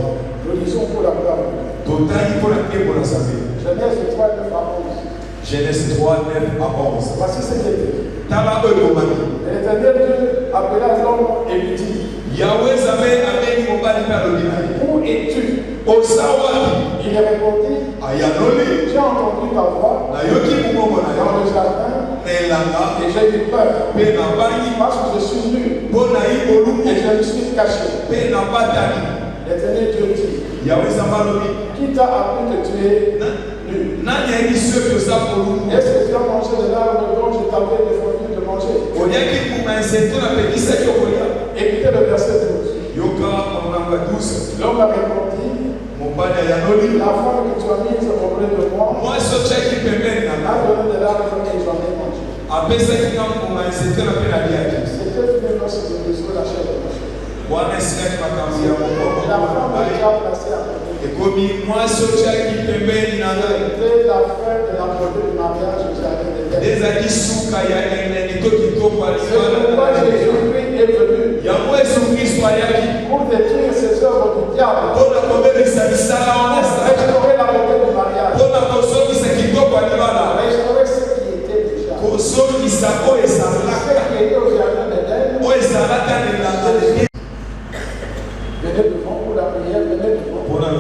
Nous lisons pour la gloire de Dieu. Totangi mpo na nkembo na Nzambe. Genèse 3, 9 à 11. Genèse 3, 9 à 11. Voici ce qui est écrit. Tala oyo ekomami. Et l'Éternel Dieu appela l'homme et lui dit, Yawe Nzambe abengi mobali mpe alobi na ye. où es-tu? Oza wapi? Il répondit, Ayanoli. j'ai entendu ta voix Nayoki mongongo na dans yo. le jardin Na elanga. et j'ai eu peur Mpe nabangi. parce que je suis nu Mpo nayi bolumu. et je me suis caché. Mpe nabatani. L'Éternel Dieu dit, Yawe Nzambe alobi. qui t'a appris que tu es nu? Nani ayebi soki oza bolumu? Est-ce que tu as mangé de l'arbre dont je t'avais défendu de manger? Oliaki kuma nzete napekisaki okolia. Écoutez le verset 12. Yoka monango ya 12. L'homme a répondu, Mobali ayanoli. la femme que tu as mise auprès de moi Mwasi otyaki pembeni na a nga. donné de l'arbre et j'en ai mangé. Apesaki nga mbuma nzete na mpe naliaki. C'était une noce de besoin la chair de ma chair. Wana esilaki makambo ya La femme mokolo. est placée à côté. Ekomi mwasi otyaki pembeni na ngai. C'était la fin de la beauté du mariage au jardin d'Éden. Ezalaki suka ya elengi to kitoko ya C'est pourquoi libala. Jésus-Christ est venu Yango Yesu Kristo ayaki pour détruire ces œuvres du diable, mpona kobebisa misala wana pour ezalaki. restaurer la beauté du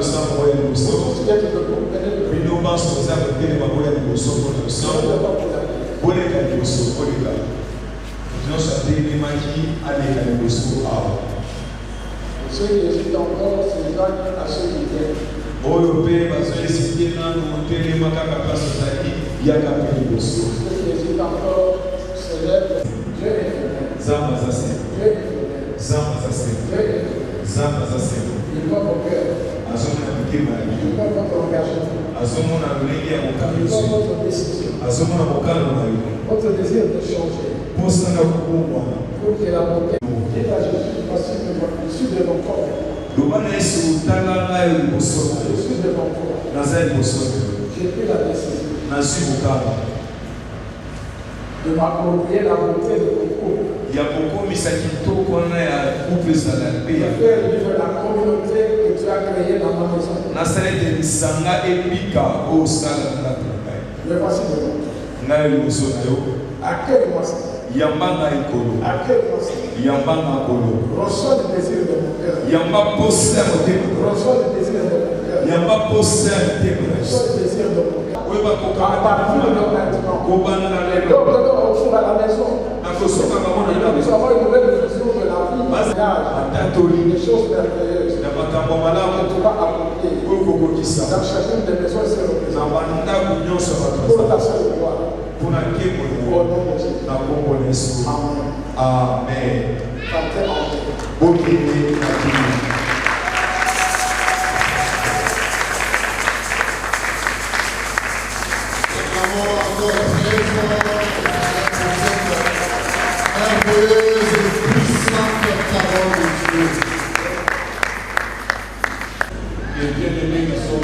losambo oyo liboso bino banso oza kotelema oyo liboso mpona losambo koleka liboso koleka nyonso atelemaki aleka liboso awa oyo mpe bazoesite nano motelema kaka place ozali yaka mpe liboso Zamba za sema. Zamba za sema. Zamba za sema. Azomona mtima yako. Azomona lolenge ya mokalo. Azomona mokalo na yo. Votre désir de changer. Posa na kukumbwa. Pour que la bonté. Et là, je suis devant toi. Lobana Yesu tala na yo liboso. Je suis devant toi. Naza liboso. J'ai pris la décision. Nazwi mokalo. De m'approprier la beauté de ton couple. Ya kokomisa kitoko na ya couple ezala mpe De ya faire vivre la communauté que tu as créée dans ma maison. nasalete lisanga ebika oyo osala na ndako na ngai Me voici devant toi. ngai liboso na yo Accueille-moi ça. yamba ngai kolo Accueille-moi ça. yamba nga kolo Reçois le désir de mon cœur. yamba posa ya motema Reçois le désir de mon cœur. yamba posa ya motema na Reçois biso le désir de mon cœur. oyo À partir de maintenant. kobanda na Et lelo donc, on retourne à la maison. nakosoka bango na Nous ndako avons une nouvelle vision de la vie. atatoli Des choses merveilleuses. na makambo malamu Tu vas appliquer oyo kokokisa dans chacune des maisons ici na représentées. bandako nyonso ya bato Pour ta seule gloire. mpona nkembo Au yango nom de Jésus. na kombo na yesu Amen. amen Partez en paix. bokende na kini Acclamons encore très fort cette merveilleuse et puissante parole de Dieu. Les bien-aimés qui sont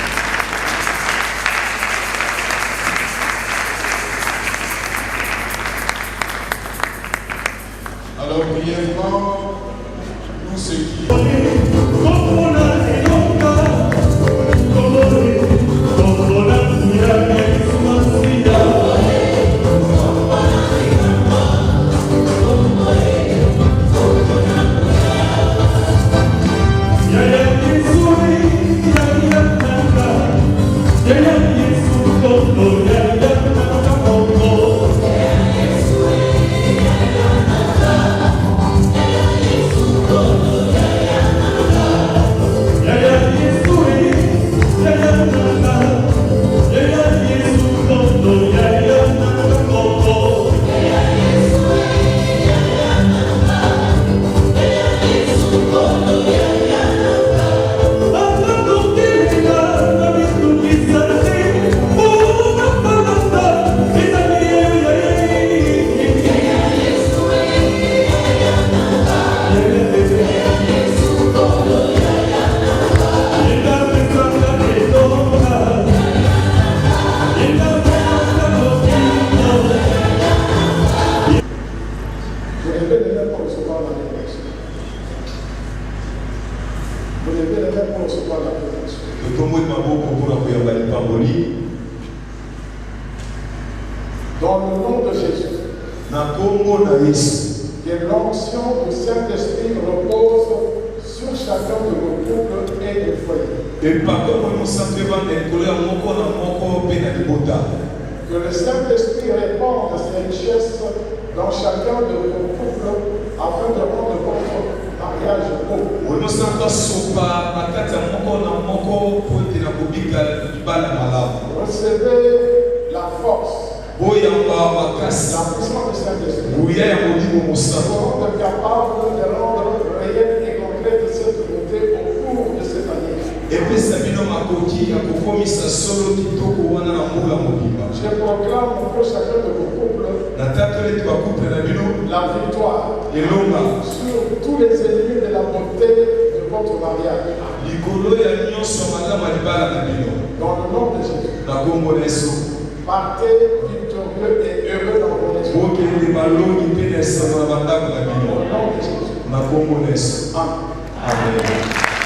alors brièvement, nous ceux qui totomboli maboko mpona koyamba lipamboli Dans le nom de Jésus. na kombo na yesu Que l'onction du Saint-Esprit repose sur chacun de vos couples et des foyers. epako moyi mosantu evanda likolo ya moko na moko mpe na libota Que le Saint-Esprit répande ses richesses dans chacun de vos couples afin de rendre votre mariage beau. moyi mosantu asopa na kati ya moko na moko mpo ete na kobika libala malamu Recevez la force, boyamba makasi la puissance du Saint-Esprit. nguya ya molimo Pour mosantu rendre capable de rendre réelle et complète cette beauté au cours de cette année. epesa bino makoki ya kokomisa solo kitoko wana na mbula mobimba Je proclame pour chacun de vos couples natatoli bakuple na bino la victoire elonga sur tous les ennemis de la beauté de votre mariage. likolo ya nyonso malamu ya libala na bino Dans le nom de Jésus. na kombo na yesu Partez victorieux et heureux dans vos esprits. bokende balongi mpe na esanga na bandako na bino Au nom de Jésus. na kombo na yesu Amen. amen